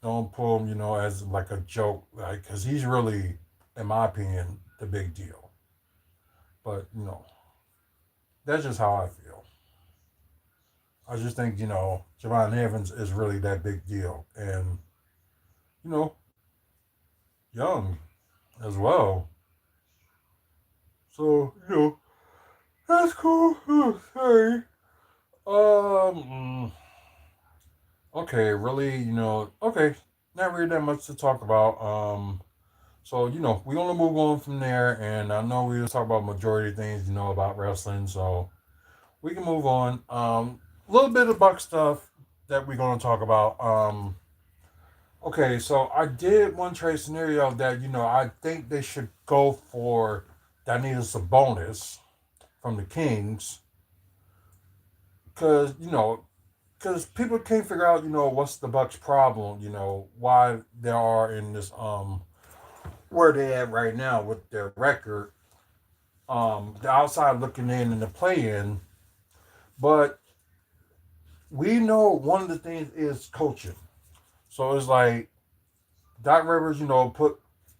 don't pull him, as like a joke, like because he's really, in my opinion, the big deal. But that's just how I feel. I just think Javon Evans is really that big deal, and you know, young as well. So that's cool. Oh, sorry. Okay, really, okay, not really that much to talk about. So we gonna move on from there, and I know we was talking about majority of things, about wrestling, so we can move on. A little bit of Buck stuff that we're gonna talk about. Okay, so I did one trade scenario that I think they should go for. That needs a bonus from the Kings, because because people can't figure out, what's the Bucks' problem, why they are in this where they at right now with their record. The outside looking in and the play in, but we know one of the things is coaching. So it's like Doc Rivers, put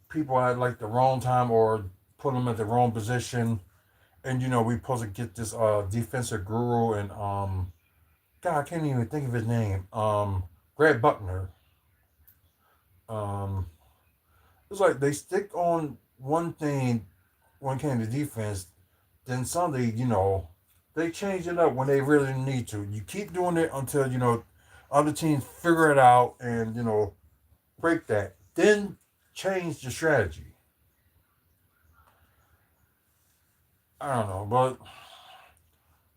people at like the wrong time or put them at the wrong position, and we supposed to get this defensive guru and God, I can't even think of his name. Greg Buckner. Um, it's like they stick on one thing when it came to defense, then Sunday, they change it up when they really need to. You keep doing it until, other teams figure it out and, break that. Then change the strategy. I don't know, but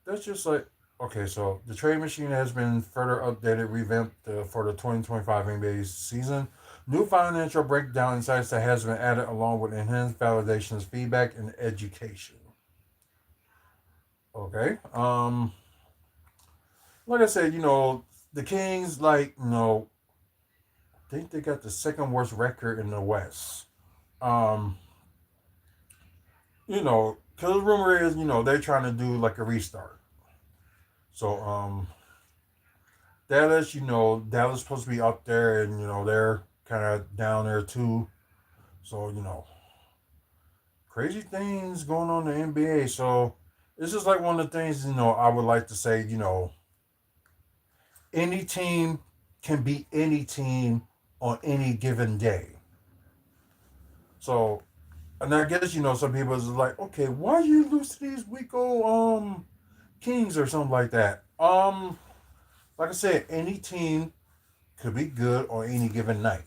that's just like, okay, so the trade machine has been further updated, revamped for the 2025 NBA season. New financial breakdown insights that has been added along with enhanced validations, feedback, and education. Okay. Like I said, the Kings, like, I think they got the second worst record in the West. Um, because the rumor is, they're trying to do like a restart. So Dallas, Dallas supposed to be up there, and they're kind of down there too. So crazy things going on in the NBA. So it's just like one of the things, I would like to say, any team can beat any team on any given day. So, and I guess some people is like, okay, why you lose to these weak old Kings or something like that? Like I said, any team could be good on any given night.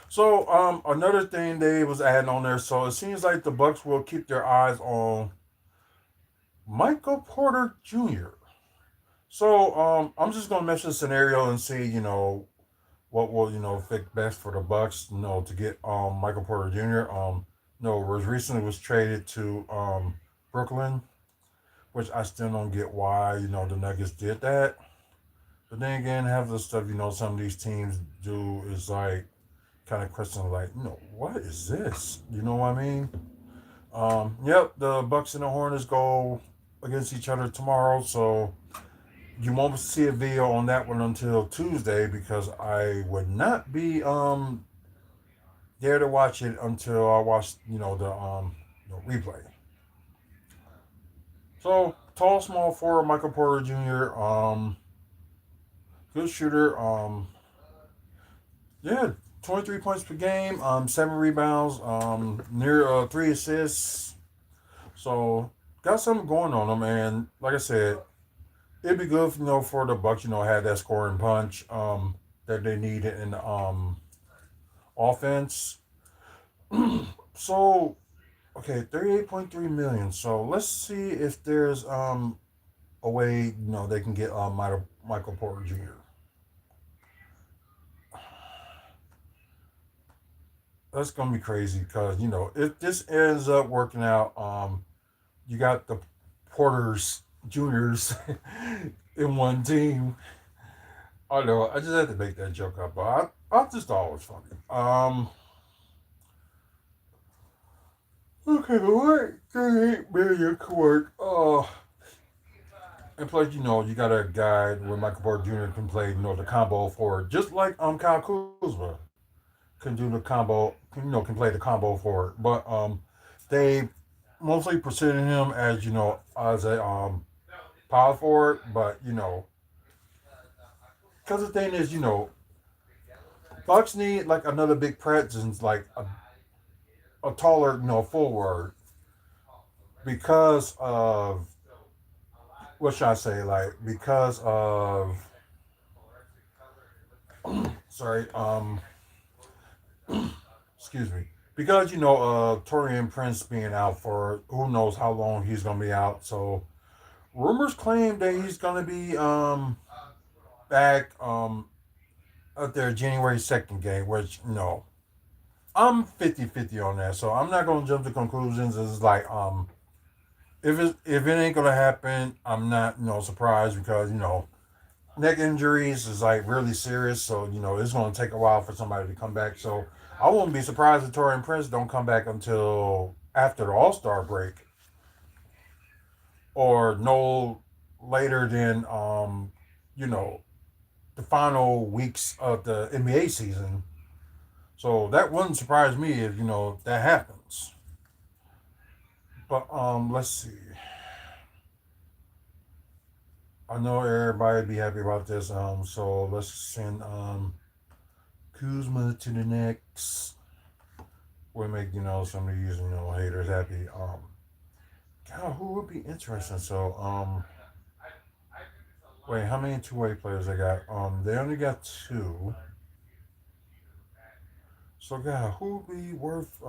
So, another thing they was adding on there. So it seems like the Bucks will keep their eyes on Michael Porter Jr. So, I'm just gonna mention a scenario and see, what will fit best for the Bucks, to get Michael Porter Jr. Was recently was traded to Brooklyn, which I still don't get why the Nuggets did that. But then again, half of the stuff some of these teams do is like kind of question like what is this? You know what I mean? Yep, the Bucks and the Hornets go against each other tomorrow, so you won't see a video on that one until Tuesday because I would not be there to watch it until I watch the replay. So tall, small forward Michael Porter Jr. Good shooter. Yeah, 23 points per game. 7 rebounds. Near 3 assists. So got something going on him, and like I said, it'd be good, for the Bucks, had that scoring punch that they needed in the offense. So okay, 38.3 million. So let's see if there's a way they can get Michael Porter Jr. That's gonna be crazy because if this ends up working out, you got the Porters Juniors in one team. I know. I just had to make that joke up, but I just thought it was funny. Okay, what 38 million court. And plus, you got a guy with Michael Porter Jr. can play, the combo forward, just like Kyle Kuzma can do the combo, can play the combo forward. But they mostly presented him as as a power forward. But because the thing is, Bucks need like another big presence, like a taller, forward because of what should I say, like because of sorry, excuse me, because Torian Prince being out for who knows how long he's gonna be out. So rumors claim that he's gonna be back at their January 2nd game, which I'm 50-50 on that. So I'm not gonna jump to conclusions. It's like if it ain't gonna happen, I'm not surprised because neck injuries is like really serious. So it's gonna take a while for somebody to come back. So I wouldn't be surprised if Torian Prince don't come back until after the All Star break or no later than you know the final weeks of the NBA season. So that wouldn't surprise me if that happens. But let's see. I know everybody be happy about this. So let's send Kuzma to the next. We make some of these haters happy. God, who would be interesting? So wait, how many two-way players they got? They only got two. So God, who would be worth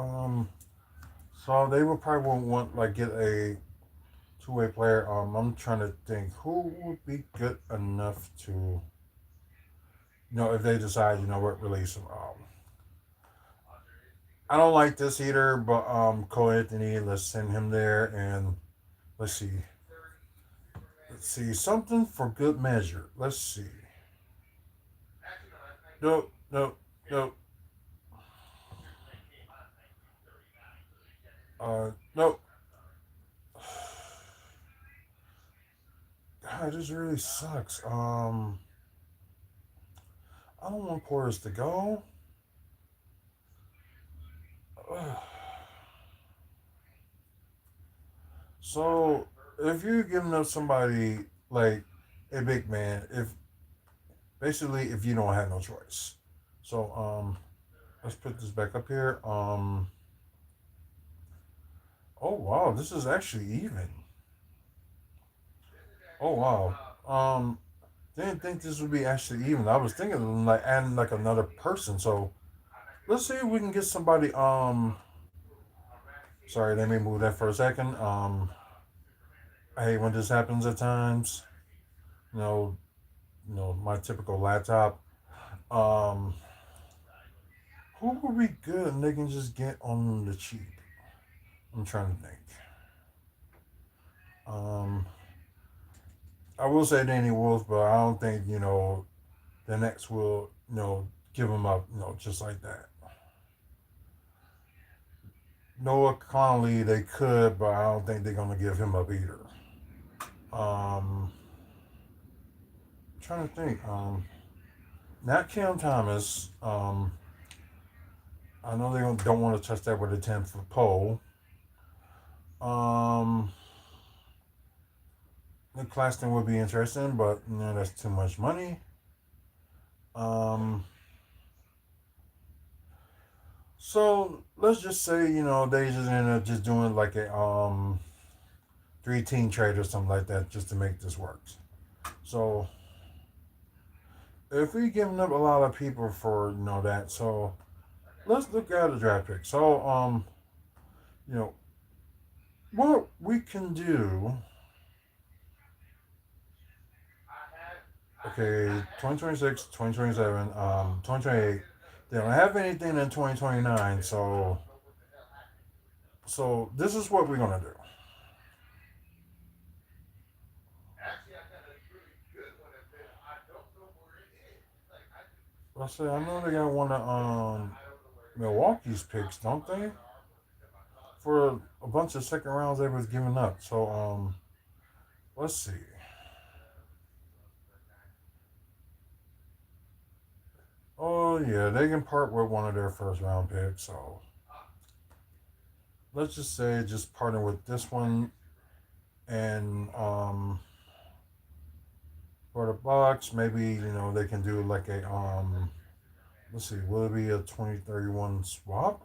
So they would probably want like get a two-way player. I'm trying to think who would be good enough to if they decide what release him. I don't like this either, but Cole Anthony, let's send him there and let's see. Let's see something for good measure. Let's see. Nope, nope, nope. No, God, this really sucks. I don't want Portis to go. So if you're giving up somebody like a big man, if basically if you don't have no choice. So let's put this back up here. Oh wow, this is actually even. Oh wow. Didn't think this would be actually even. I was thinking of like adding like another person. So let's see if we can get somebody. Sorry, let me move that for a second. I hate when this happens at times. You know, my typical laptop. Um, who would be good and they can just get on the cheap? I'm trying to think. Um, I will say Danny Wolf, but I don't think the next will give him up just like that. Noah Conley, they could, but I don't think they're gonna give him up either. Trying to think. Not Cam Thomas. I know they don't want to touch that with a 10-foot pole. Um, Nick Claxton would be interesting, but that's too much money. Um, so let's just say they just end up just doing like a 3-team trade or something like that just to make this work. So if we giving up a lot of people for that, so let's look at the draft pick. So you know what we can do. Okay, 2026, 2027, 2028. They don't have anything in 2029, so this is what we're gonna do. Let's say I know they got one of Milwaukee's picks, don't they? For a bunch of second rounds they was giving up. So let's see. Oh yeah, they can part with one of their first round picks. So let's just say just partner with this one and for the Bucks, maybe they can do like a let's see, will it be a 2031 swap?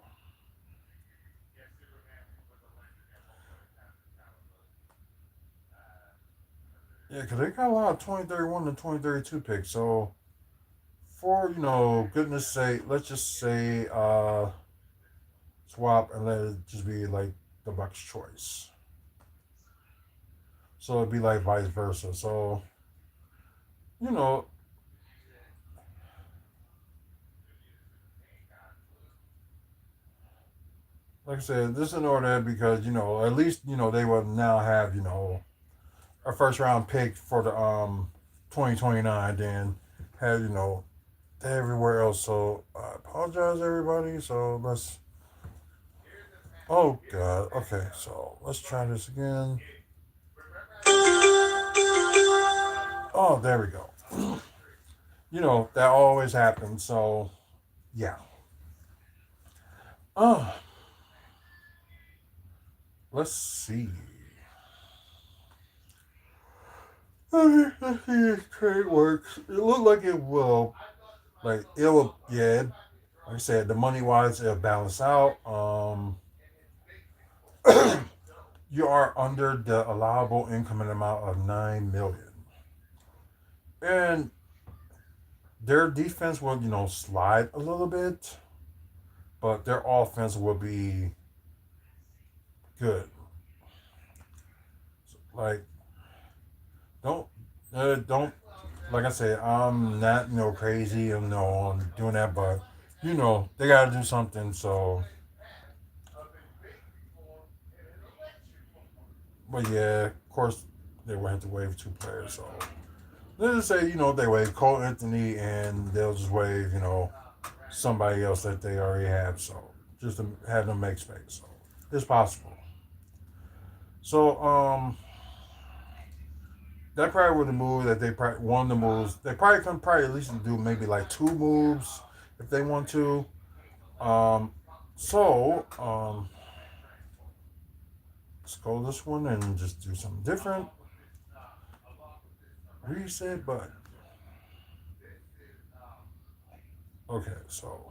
Yeah, because they got a lot of 2031 and 2032 picks. So for goodness sake, let's just say swap and let it just be like the Bucks choice. So it'd be like vice versa. So you know, like I said, this is in order because at least they will now have a first round pick for the 2029. Then have everywhere else. So I apologize everybody. So let's. Oh God. Okay. So let's try this again. Oh, there we go. That always happens. So yeah. Oh, let's see. Let's see if trade works. It looked like it will. Like it will. Yeah. Like I said, the money wise, it'll balance out. You are under the allowable income amount of 9 million, and their defense will slide a little bit, but their offense will be good. Like don't don't like I said, I'm not crazy and on doing that, but they gotta do something. So, but yeah, of course they will have to waive 2 players. So let's just say they waive Cole Anthony and they'll just waive somebody else that they already have. So just to have them make space. So It's possible. So that probably would the move that they probably one of the moves. They probably can probably at least do maybe like two moves if they want to. Um, so let's go this one and just do something different. Reset button. Okay, so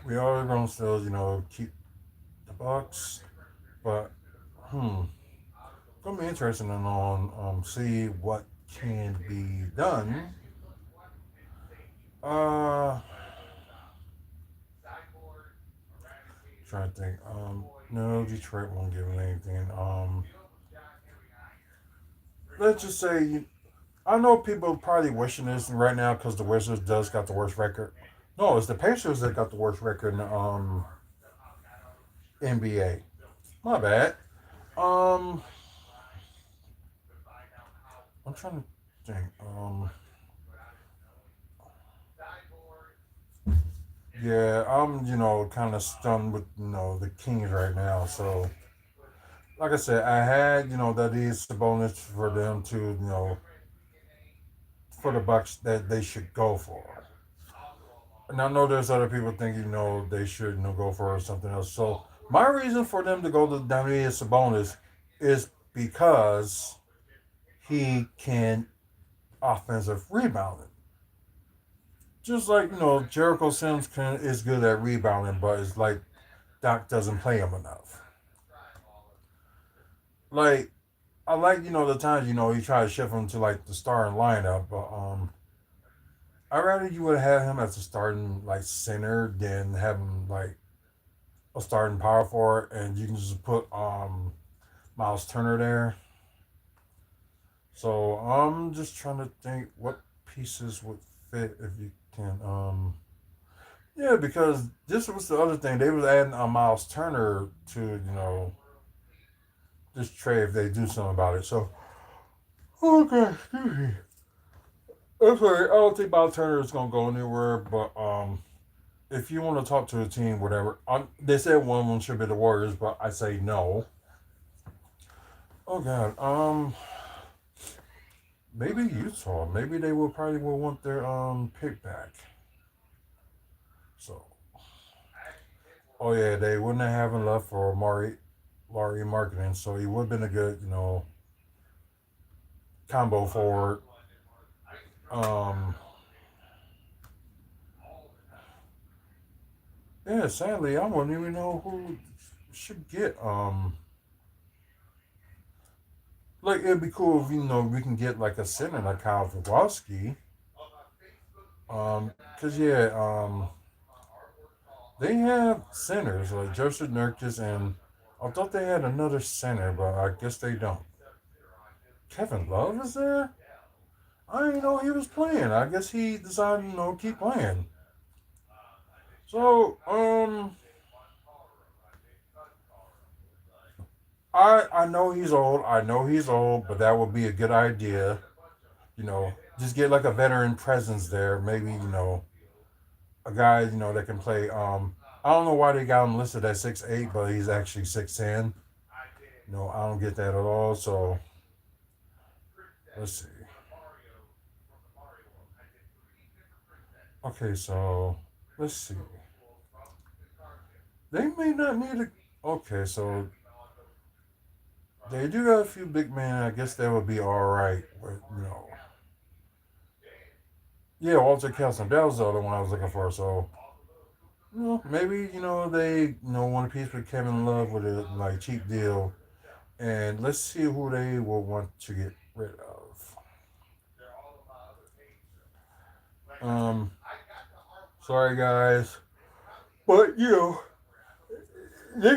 we are gonna still keep the Bucks, but gonna be interesting on see what can be done. Uh, trying to think. No, Detroit won't give him anything. Let's just say I know people probably wishing this right now because the Wizards does got the worst record. No, it's the Pacers that got the worst record in the NBA. My bad. Um, I'm trying to think. Yeah, I'm kind of stunned with the Kings right now. So, like I said, I had that is a bonus for them to for the Bucks that they should go for. And I know there's other people thinking they should go for something else. So my reason for them to go to Damian Sabonis is because he can offensive rebounding. Just like Jericho Sims is good at rebounding, but it's like Doc doesn't play him enough. Like I like the times he tried to shift him to like the starting lineup, but I rather you would have him as a starting like center than have him like a starting power forward, and you can just put Miles Turner there. So I'm just trying to think what pieces would fit if you can. Yeah, because this was the other thing they was adding Miles Turner to this trade if they do something about it. So okay, excuse me. That's right. I don't think Miles Turner is gonna go anywhere, but if you want to talk to a team, whatever, they said one of them should be the Warriors, but I say no. Oh God, maybe Utah. Maybe they will probably will want their pick back. So, oh yeah, they wouldn't have enough for Laurie marketing, so he would have been a good combo forward. Um, yeah, sadly, I wouldn't even know who should get like it'd be cool if we can get like a center like Kyle Kowalski. Cause yeah, they have centers like Joseph Nurkic and I thought they had another center, but I guess they don't. Kevin Love is there? I didn't know he was playing. I guess he decided keep playing. So I know he's old. I know he's old, but that would be a good idea. You know, just get like a veteran presence there. Maybe a guy that can play. I don't know why they got him listed at 6'8", but he's actually 6'10". I don't get that at all. So let's see. Okay, so let's see. They may not need a. Okay, so they do got a few big men. I guess that would be all right. But yeah, Walter Kelson. That was the other one I was looking for. So maybe they want a piece with Kevin Love with a like cheap deal, and let's see who they will want to get rid of. Um, sorry guys, but they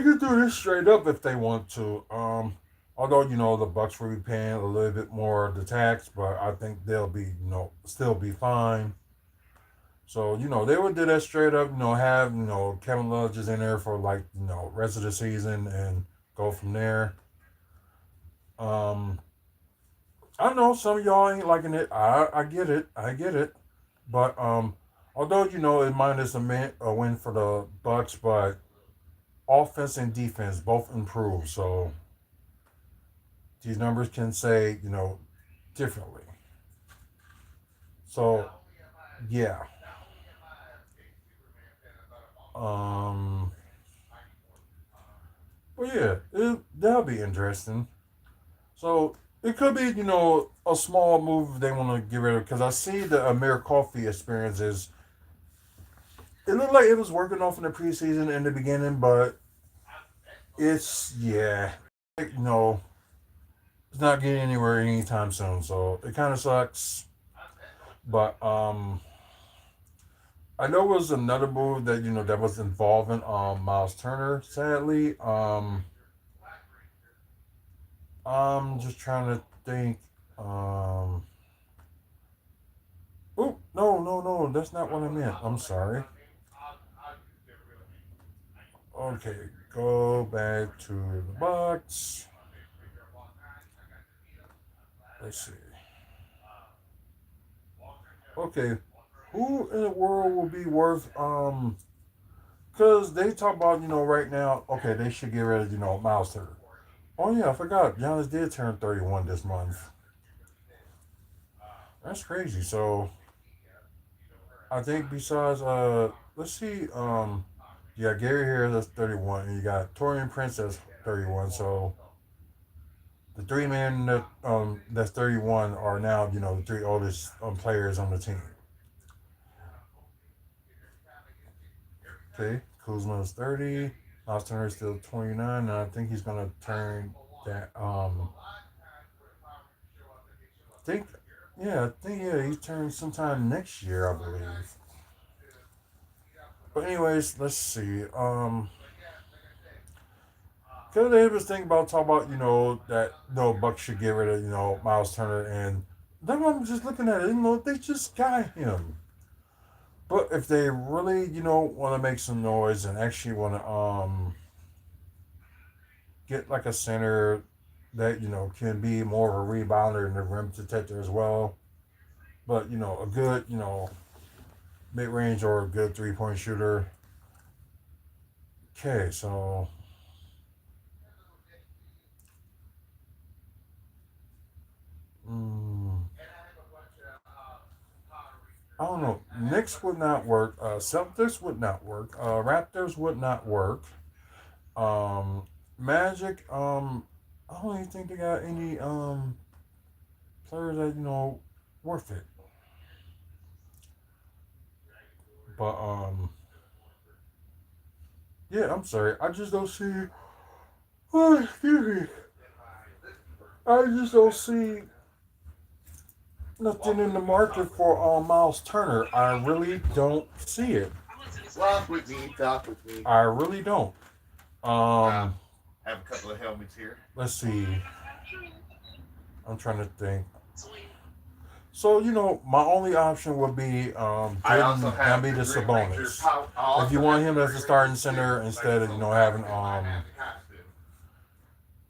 could do this straight up if they want to. Although the Bucks will be paying a little bit more of the tax, but I think they'll be still be fine. So they would do that straight up. Have Kevin Love just in there for like rest of the season and go from there. Um, I know some of y'all ain't liking it. I get it. I get it. But although it minus a win for the Bucks, but offense and defense both improved. So these numbers can say, differently. So yeah. Um but yeah, that'll be interesting. So it could be, a small move they want to get rid of because I see the Amir Coffee experience is it looked like it was working off in the preseason in the beginning, but it's yeah, no, it's not getting anywhere anytime soon. So it kind of sucks. But I know it was another move that that was involving Miles Turner. Sadly, I'm just trying to think. Um, oh no, that's not what I meant. I'm sorry. Okay, go back to the box. Let's see. Okay, who in the world will be worth because they talk about right now. Okay, they should get rid of Miles Turner. Oh yeah, I forgot. Giannis did turn 31 this month. That's crazy. So I think besides let's see you got Gary Harris that's 31 and you got Torian Prince that's 31. So the three men that's 31 are now the three oldest players on the team. Okay, Kuzma is 30. Miles Turner is still 29, and I think he's gonna turn that. Think I think he turns sometime next year, I believe. But anyways, let's see. Cause they was thinking about talking about that Bucks should get rid of Miles Turner, and then I'm just looking at it. They just got him. But if they really want to make some noise and actually want to get like a center that can be more of a rebounder and a rim protector as well, but a good mid range or a good 3 point shooter. Okay, so mm, I don't know. Knicks would not work. Celtics would not work. Raptors would not work. Um, Magic. I don't even think they got any players that worth it. But yeah. I'm sorry. I just don't see. Oh, excuse me. I just don't see nothing in the market for Miles Turner. I really don't see it. Rock with me, talk with me. I really don't. Uh, Um, have a couple of helmets here. let's see. I'm trying to think. So my only option would be I also getting have Gambit the to Green Ranger Sabonis. pouch. I If you also want have him the as the Green starting Ranger center suit, instead of so having if I have the costume.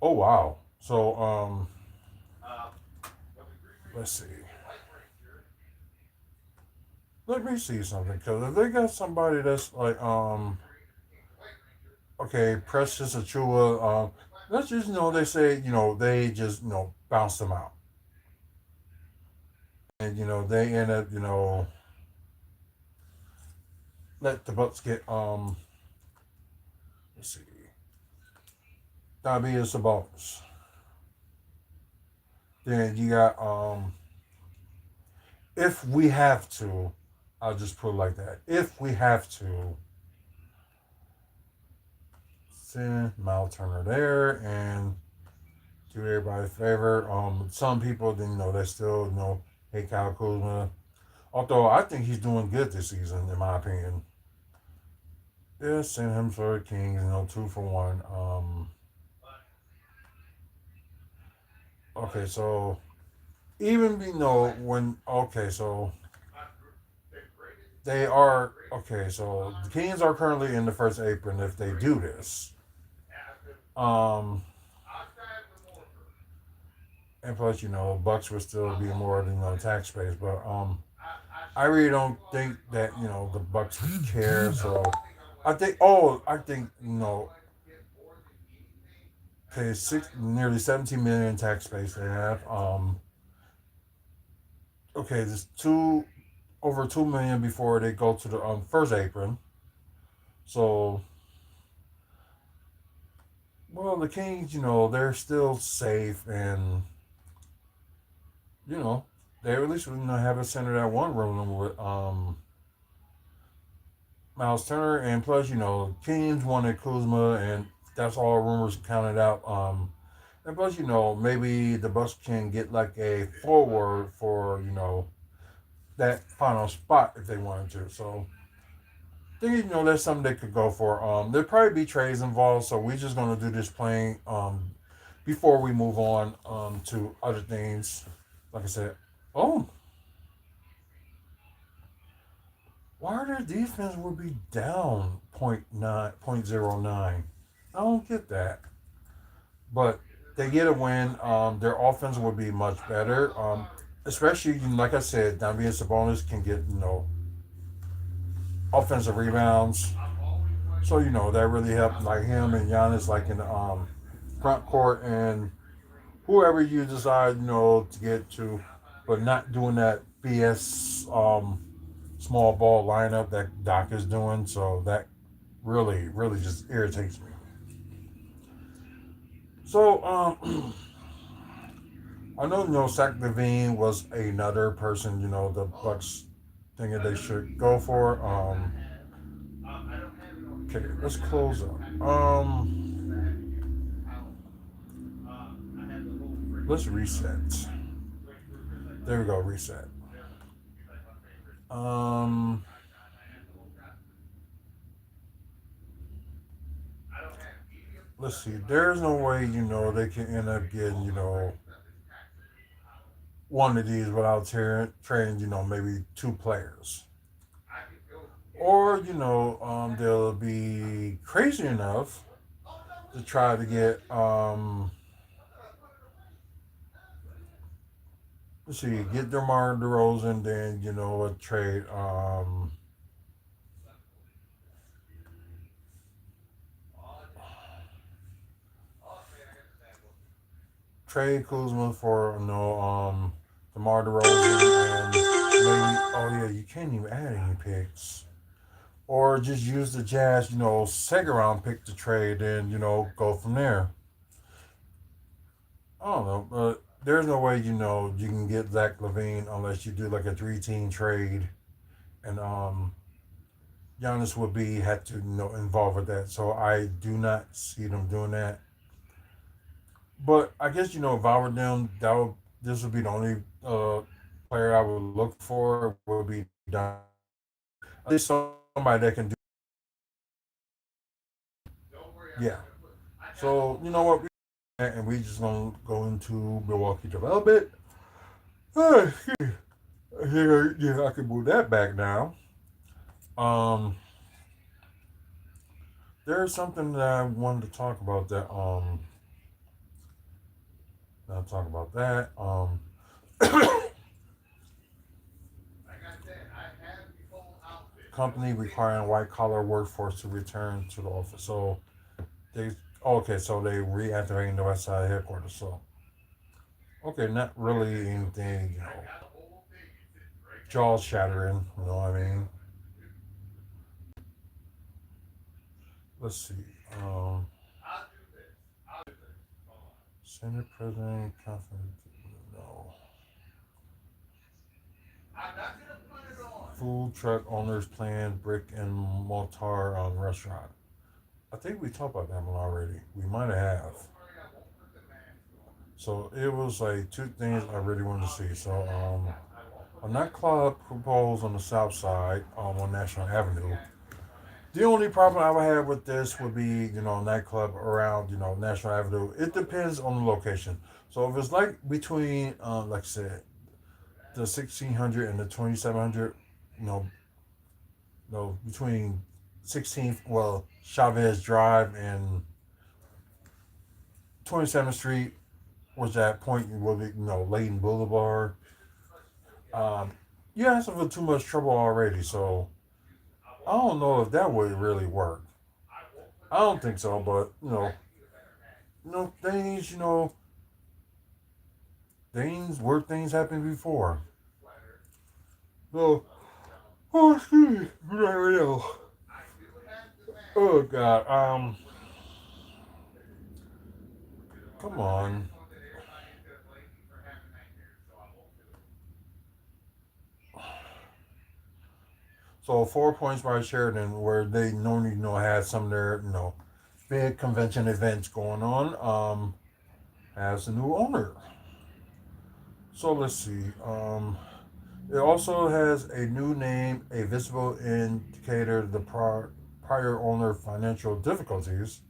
oh wow. So Uh, let's see. Let me see something because if they got somebody that's like okay, Precious Achua, let's just they say they just bounce them out, and they end up let the Bucks get let's see, Davius Sabonis. Then you got if we have to, I'll just put it like that. If we have to, send Mal Turner there and do everybody a favor. Some people, they still hate Kyle Kuzma. Although I think he's doing good this season, in my opinion. Yeah, send him for the Kings. 2 for 1. Okay, so even when so they are okay. So the Kings are currently in the first apron. If they do this, um, and plus Bucks would still be more than tax space, but I really don't think that the Bucks would care. So I think Okay, nearly 17 million tax base they have. Okay, there's over 2 million before they go to the first apron. So, well, the Kings, they're still safe, and you know, they at least have a center that one room with Miles Turner, and plus, Kings wanted Kuzma, and that's all rumors counted out. And plus, maybe the Bucks can get like a forward for that final spot if they wanted to. So I think that's something they could go for. There'll probably be trades involved, so we're just gonna do this playing before we move on to other things. Like I said, oh, why their defense would be down .09. I don't get that, but they get a win. Their offense would be much better. Especially like I said, Davian Sabonis can get offensive rebounds. So that really helped like him and Giannis like in the front court and whoever you decide to get to, but not doing that BS small ball lineup that Doc is doing. So that really just irritates me. So I know Zach Levine was another person the Bucks thinking they should go for. Okay, let's close up. Let's reset. There we go, reset. Um, let's see. There's no way they can end up getting one of these without trading maybe two players, or they'll be crazy enough to try to get let's see, get DeMar DeRozan, then a trade trade Kuzma for DeMar DeRozan and maybe oh yeah, you can't even add any picks. Or just use the Jazz, second round pick to trade and, go from there. I don't know, but there's no way, you can get Zach Levine unless you do like a three-team trade. And Giannis would be had to involved with that. So I do not see them doing that. But I guess if I were them, this would be the only player I would look for would be Donovan Mitchell. At least somebody that can do. Yeah. So you know what? And we just gonna go into Milwaukee development. Yeah, I can move that back now. Um, there's something that I wanted to talk about that. I'll talk about that. Company requiring white collar workforce to return to the office. So they okay. So they reactivating the West Side headquarters. So okay, not really anything jaw shattering. You know what I mean? Let's see. Um, Senate President Conference. No. Food truck owners plan brick and mortar restaurant. I think we talked about that one already. We might have. So it was like two things I really wanted to see. So a nightclub proposed on the south side on National Avenue. The only problem I would have with this would be, a nightclub around, National Avenue. It depends on the location. So if it's like between, like I said, the 1600 and the 2700, you know, between 16th, well, Chavez Drive and 27th Street was that point where Layton Boulevard. Um, you asking for too much trouble already, so I don't know if that would really work. I don't think so, but things, things where things happened before. So, oh, excuse me, right now. Oh God, come on. So 4 points by Sheridan, where they normally had some of their big convention events going on, has a new owner. So let's see. It also has a new name, a visible indicator the prior owner financial difficulties.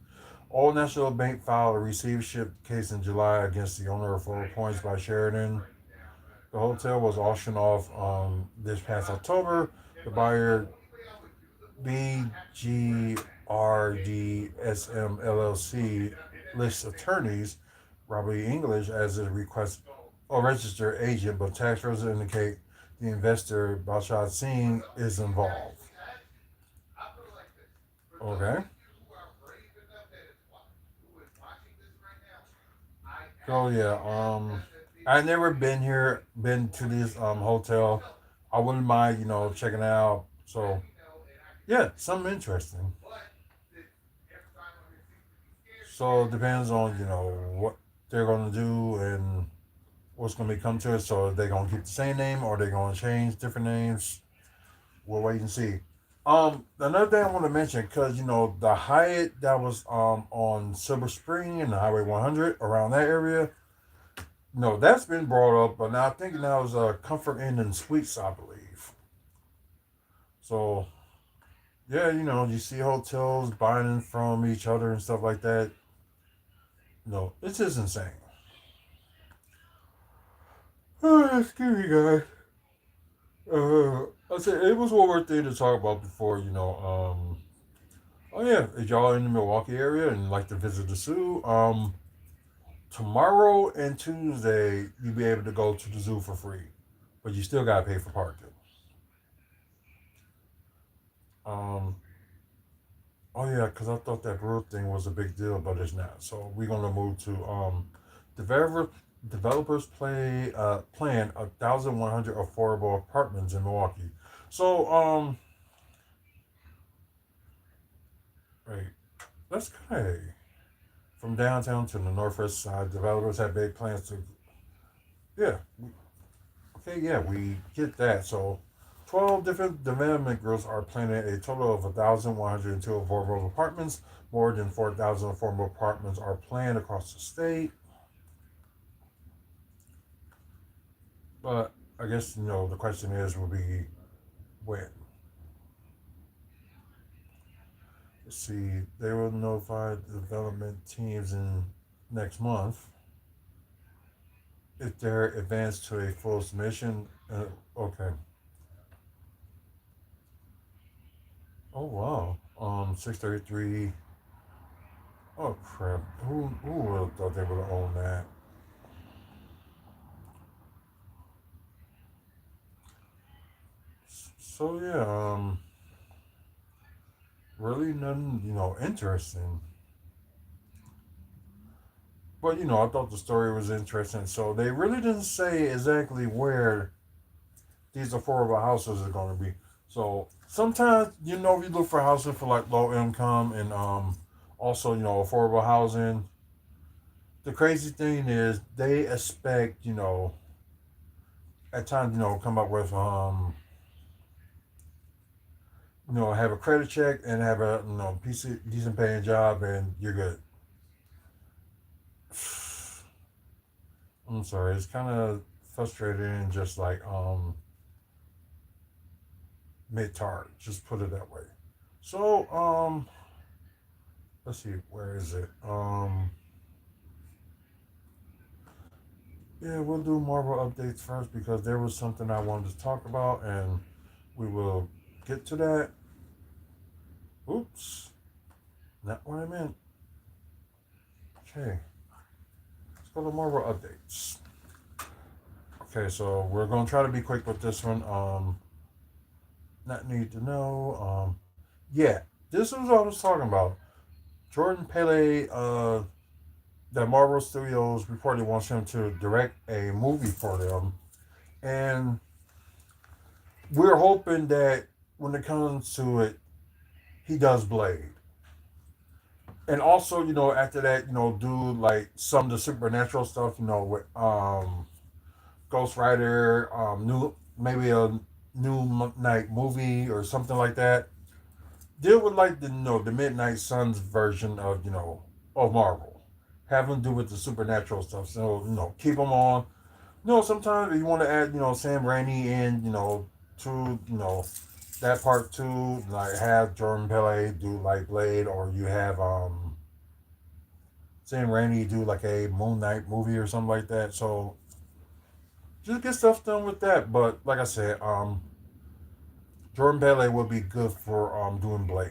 Old National Bank filed a receivership case in July against the owner of 4 points by Sheridan. The hotel was auctioned off this past October. The buyer, BGRDSM LLC, lists attorneys, Robert E. English, as a request or registered agent, but tax records indicate the investor, Bashad Singh, is involved. Okay. So yeah, I never been here, been to this hotel. I wouldn't mind, checking it out. So yeah, something interesting. So it depends on what they're gonna do and what's gonna be come to it. So they're gonna keep the same name or they're gonna change different names. We'll wait and see. Another thing I want to mention, because the Hyatt that was on Silver Spring and the Highway 100 around that area, no, that's been brought up, but now I think now is Comfort Inn and Suites, I believe. So yeah, you see hotels buying from each other and stuff like that. No, it's just insane. Oh, excuse me, guys. I said it was one more thing to talk about before. Oh yeah, if y'all in the Milwaukee area and like to visit the zoo, tomorrow and Tuesday you'll be able to go to the zoo for free, but you still gotta pay for parking. Um, oh yeah, because I thought that brew thing was a big deal, but it's not. So we're gonna move to developer developers plan 1,100 affordable apartments in Milwaukee. So right, that's kind of from downtown to the northwest side. Developers have big plans to yeah. Okay, yeah, we get that. So 12 different development groups are planning a total of 1,102 affordable apartments. More than 4,000 affordable apartments are planned across the state. But I guess, the question is, will be when? Let's see, they will notify the development teams in next month if they're advanced to a full submission. Okay. Oh, wow. 633. Oh, crap. Who would have thought they would have owned that? So yeah, really nothing, interesting. But I thought the story was interesting. So they really didn't say exactly where these affordable houses are going to be. So sometimes, if you look for houses for like low income and also affordable housing, the crazy thing is they expect at times come up with have a credit check and have a decent paying job and you're good. I'm sorry, it's kind of frustrating and just like mid tard. Just put it that way. So let's see, where is it? Yeah, we'll do Marvel updates first because there was something I wanted to talk about, and we will get to that. Oops, not what I meant. Okay, let's go to Marvel updates. Okay, so we're gonna try to be quick with this one. Not need to know. Yeah, this is what I was talking about. Jordan Pele. that Marvel Studios reportedly wants him to direct a movie for them, and we're hoping that when it comes to it, he does Blade, and also after that do like some of the supernatural stuff with Ghost Rider, new maybe a new night movie or something like that. Deal with like the Midnight Suns version of of Marvel. Have them do with the supernatural stuff. So keep them on. Sometimes you want to add Sam Raimi in to that part too. Like have Jordan Pele do like Blade, or you have Sam Raimi do like a Moon Knight movie or something like that. So just get stuff done with that. But like I said, Jordan Pele would be good for doing Blade.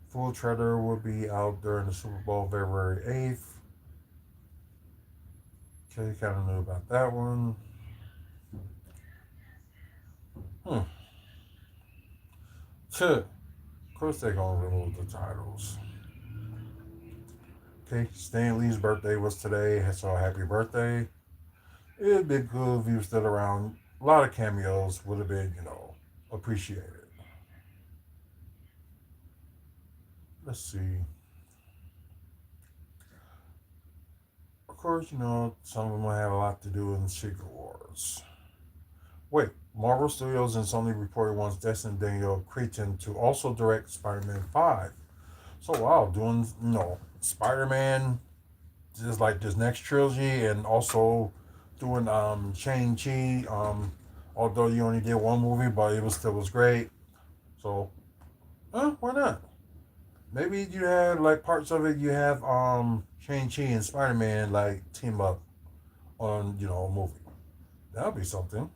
Full Trailer will be out during the Super Bowl February 8th. Okay, kind of knew about that one. Hmm. Of course, they're going to remove the titles. Okay, Stan Lee's birthday was today, so happy birthday. It'd be good if he was still around. A lot of cameos would have been, appreciated. Let's see. Of course, some of them will have a lot to do in Secret Wars. Wait, Marvel Studios and Sony reported wants Destin Daniel Cretton to also direct Spider-Man 5. So wow, doing Spider-Man just like this next trilogy, and also doing Shang-Chi. Although you only did one movie, but it was still was great. So why not? Maybe you have like parts of it. You have Shang-Chi and Spider-Man like team up on a movie. That would be something.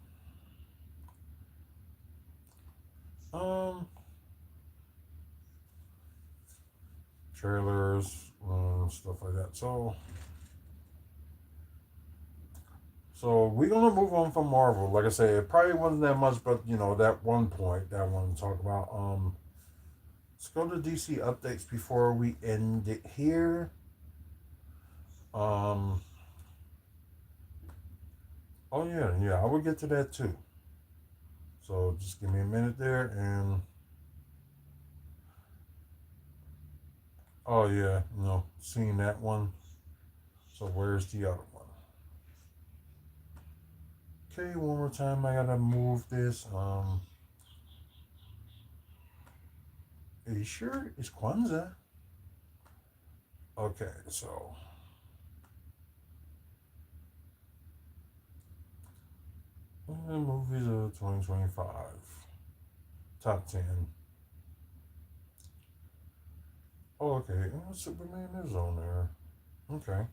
Um, Trailers, stuff like that. So we're gonna move on from Marvel. Like I said, it probably wasn't that much, but that one point that I want to talk about. Let's go to DC updates before we end it here. Um, oh yeah, I will get to that too. So just give me a minute there, and oh yeah, seeing that one. So where's the other one? Okay, one more time. I gotta move this. Are you sure it's Kwanzaa? Okay, so movies of 2025 top 10. Oh, okay. Superman is on there. Okay.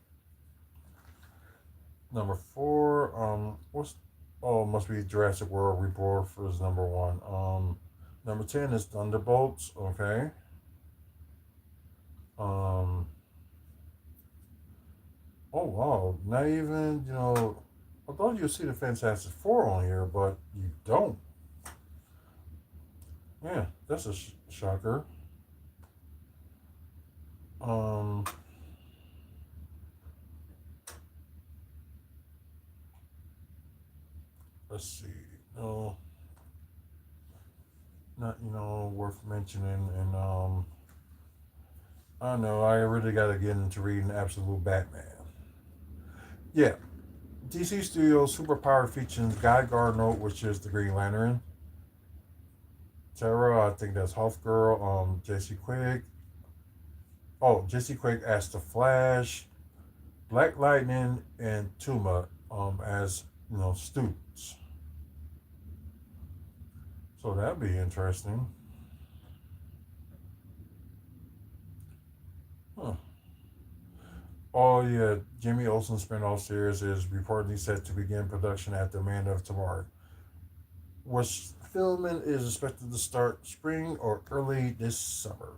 Number 4. What's Oh, it must be Jurassic World Rebirth is number 1. Number 10 is Thunderbolts. Okay. Um. Oh wow. Not even I thought you'd see the Fantastic Four on here, but you don't. Yeah, that's a shocker. Um. Let's see. No, not worth mentioning. And I don't know. I really got to get into reading Absolute Batman. Yeah, DC Studios Superpower features Guy Gardner, which is the Green Lantern. Terra, I think that's Hawk Girl. Jesse Quick. Oh, Jesse Quick as the Flash. Black Lightning and Tuma as students. So that'd be interesting. Huh. Oh yeah, Jimmy Olsen spinoff series is reportedly set to begin production after Man of Tomorrow, which filming is expected to start spring or early this summer.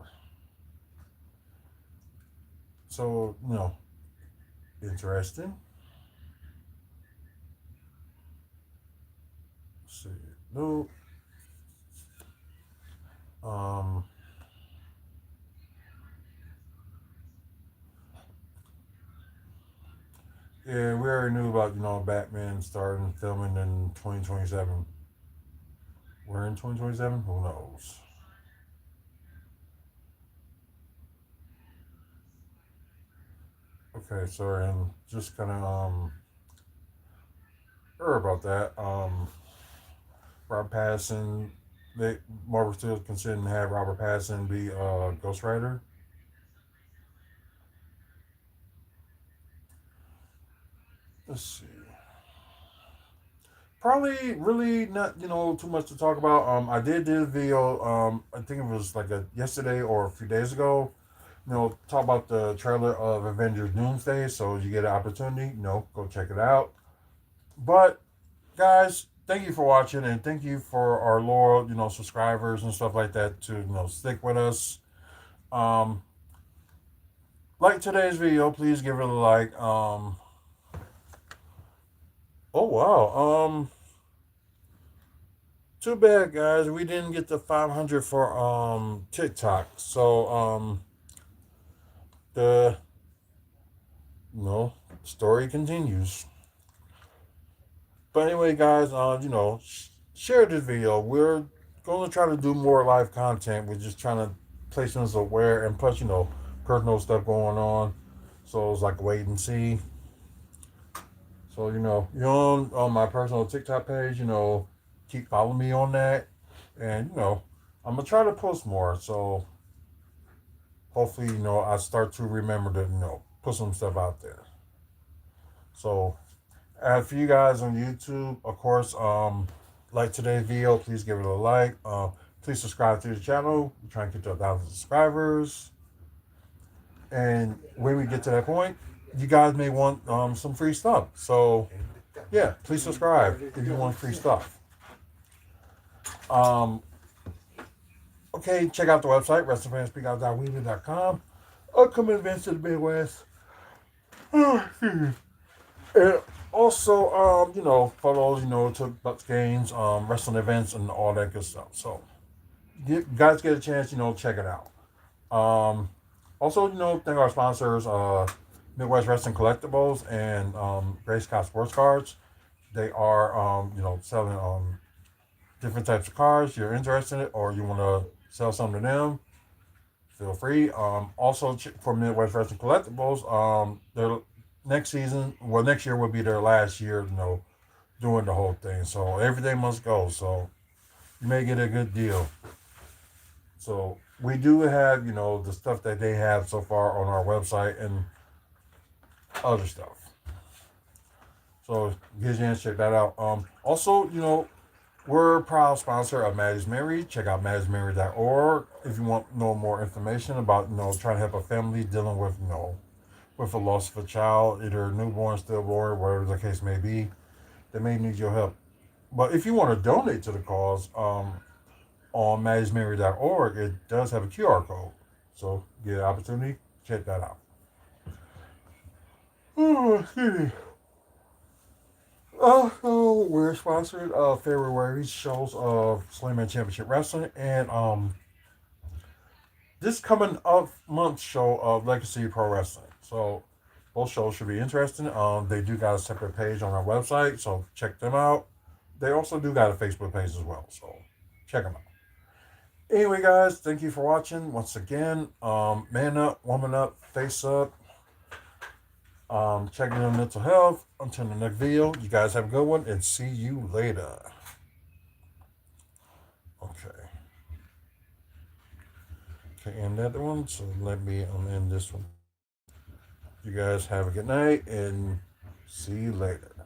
So interesting. Let's see, no, um, Yeah, we already knew about Batman starting filming in 2027. We're in 2027. Who knows? Okay, sorry, and just kind of heard about that. Robert Pattinson, they Marvel still considering to have Robert Pattinson be Ghost Rider. Let's see. Probably really not too much to talk about. I did a video. I think it was like yesterday or a few days ago. Talk about the trailer of Avengers Doomsday. So you get an opportunity, go check it out. But guys, thank you for watching and thank you for our loyal subscribers and stuff like that to stick with us. Um, like today's video, please give it a like. Oh wow. Too bad, guys. We didn't get the 500 for TikTok. So the no story continues. But anyway, guys, share this video. We're going to try to do more live content. We're just trying to place us aware and plus, personal stuff going on. So it's like wait and see. So you're on my personal TikTok page. Keep following me on that, and I'm gonna try to post more. So hopefully, I start to remember to put some stuff out there. So for you guys on YouTube, of course, like today's video, please give it a like. Please subscribe to the channel. We're trying to get to 1,000 subscribers. And when we get to that point, you guys may want some free stuff. So yeah, please subscribe if you want free stuff. Um, okay, check out the website, wrestlingfanspeakout.weebly.com. Upcoming events in the Midwest. And also, photos, to Bucks games, wrestling events, and all that good stuff. So, you guys get a chance, check it out. Also, thank our sponsors, Midwest Wrestling Collectibles and Grace Scott Sports Cards. They are, selling different types of cars. You're interested in it, or you want to sell some to them, feel free. Also, for Midwest Wrestling Collectibles, their next year will be their last year, doing the whole thing. So everything must go. So you may get a good deal. So we do have, the stuff that they have so far on our website and other stuff. So get a chance to check that out. Also, we're a proud sponsor of Maddie's Mary. Check out maddiesmary.org if you want no more information about trying to help a family dealing with with a loss of a child, either newborn, stillborn, whatever the case may be. They may need your help. But if you want to donate to the cause, on maddiesmary.org, it does have a QR code. So get an opportunity, check that out. Oh, excuse me. We're sponsored February shows of Slayman Championship Wrestling and this coming up month show of Legacy Pro Wrestling. So both shows should be interesting. They do got a separate page on our website, so check them out. They also do got a Facebook page as well, so check them out. Anyway, guys, thank you for watching once again. Man up, woman up, face up. Checking on mental health. Until the next video, you guys have a good one and see you later. Okay. Okay, end that one. So let me end this one. You guys have a good night and see you later.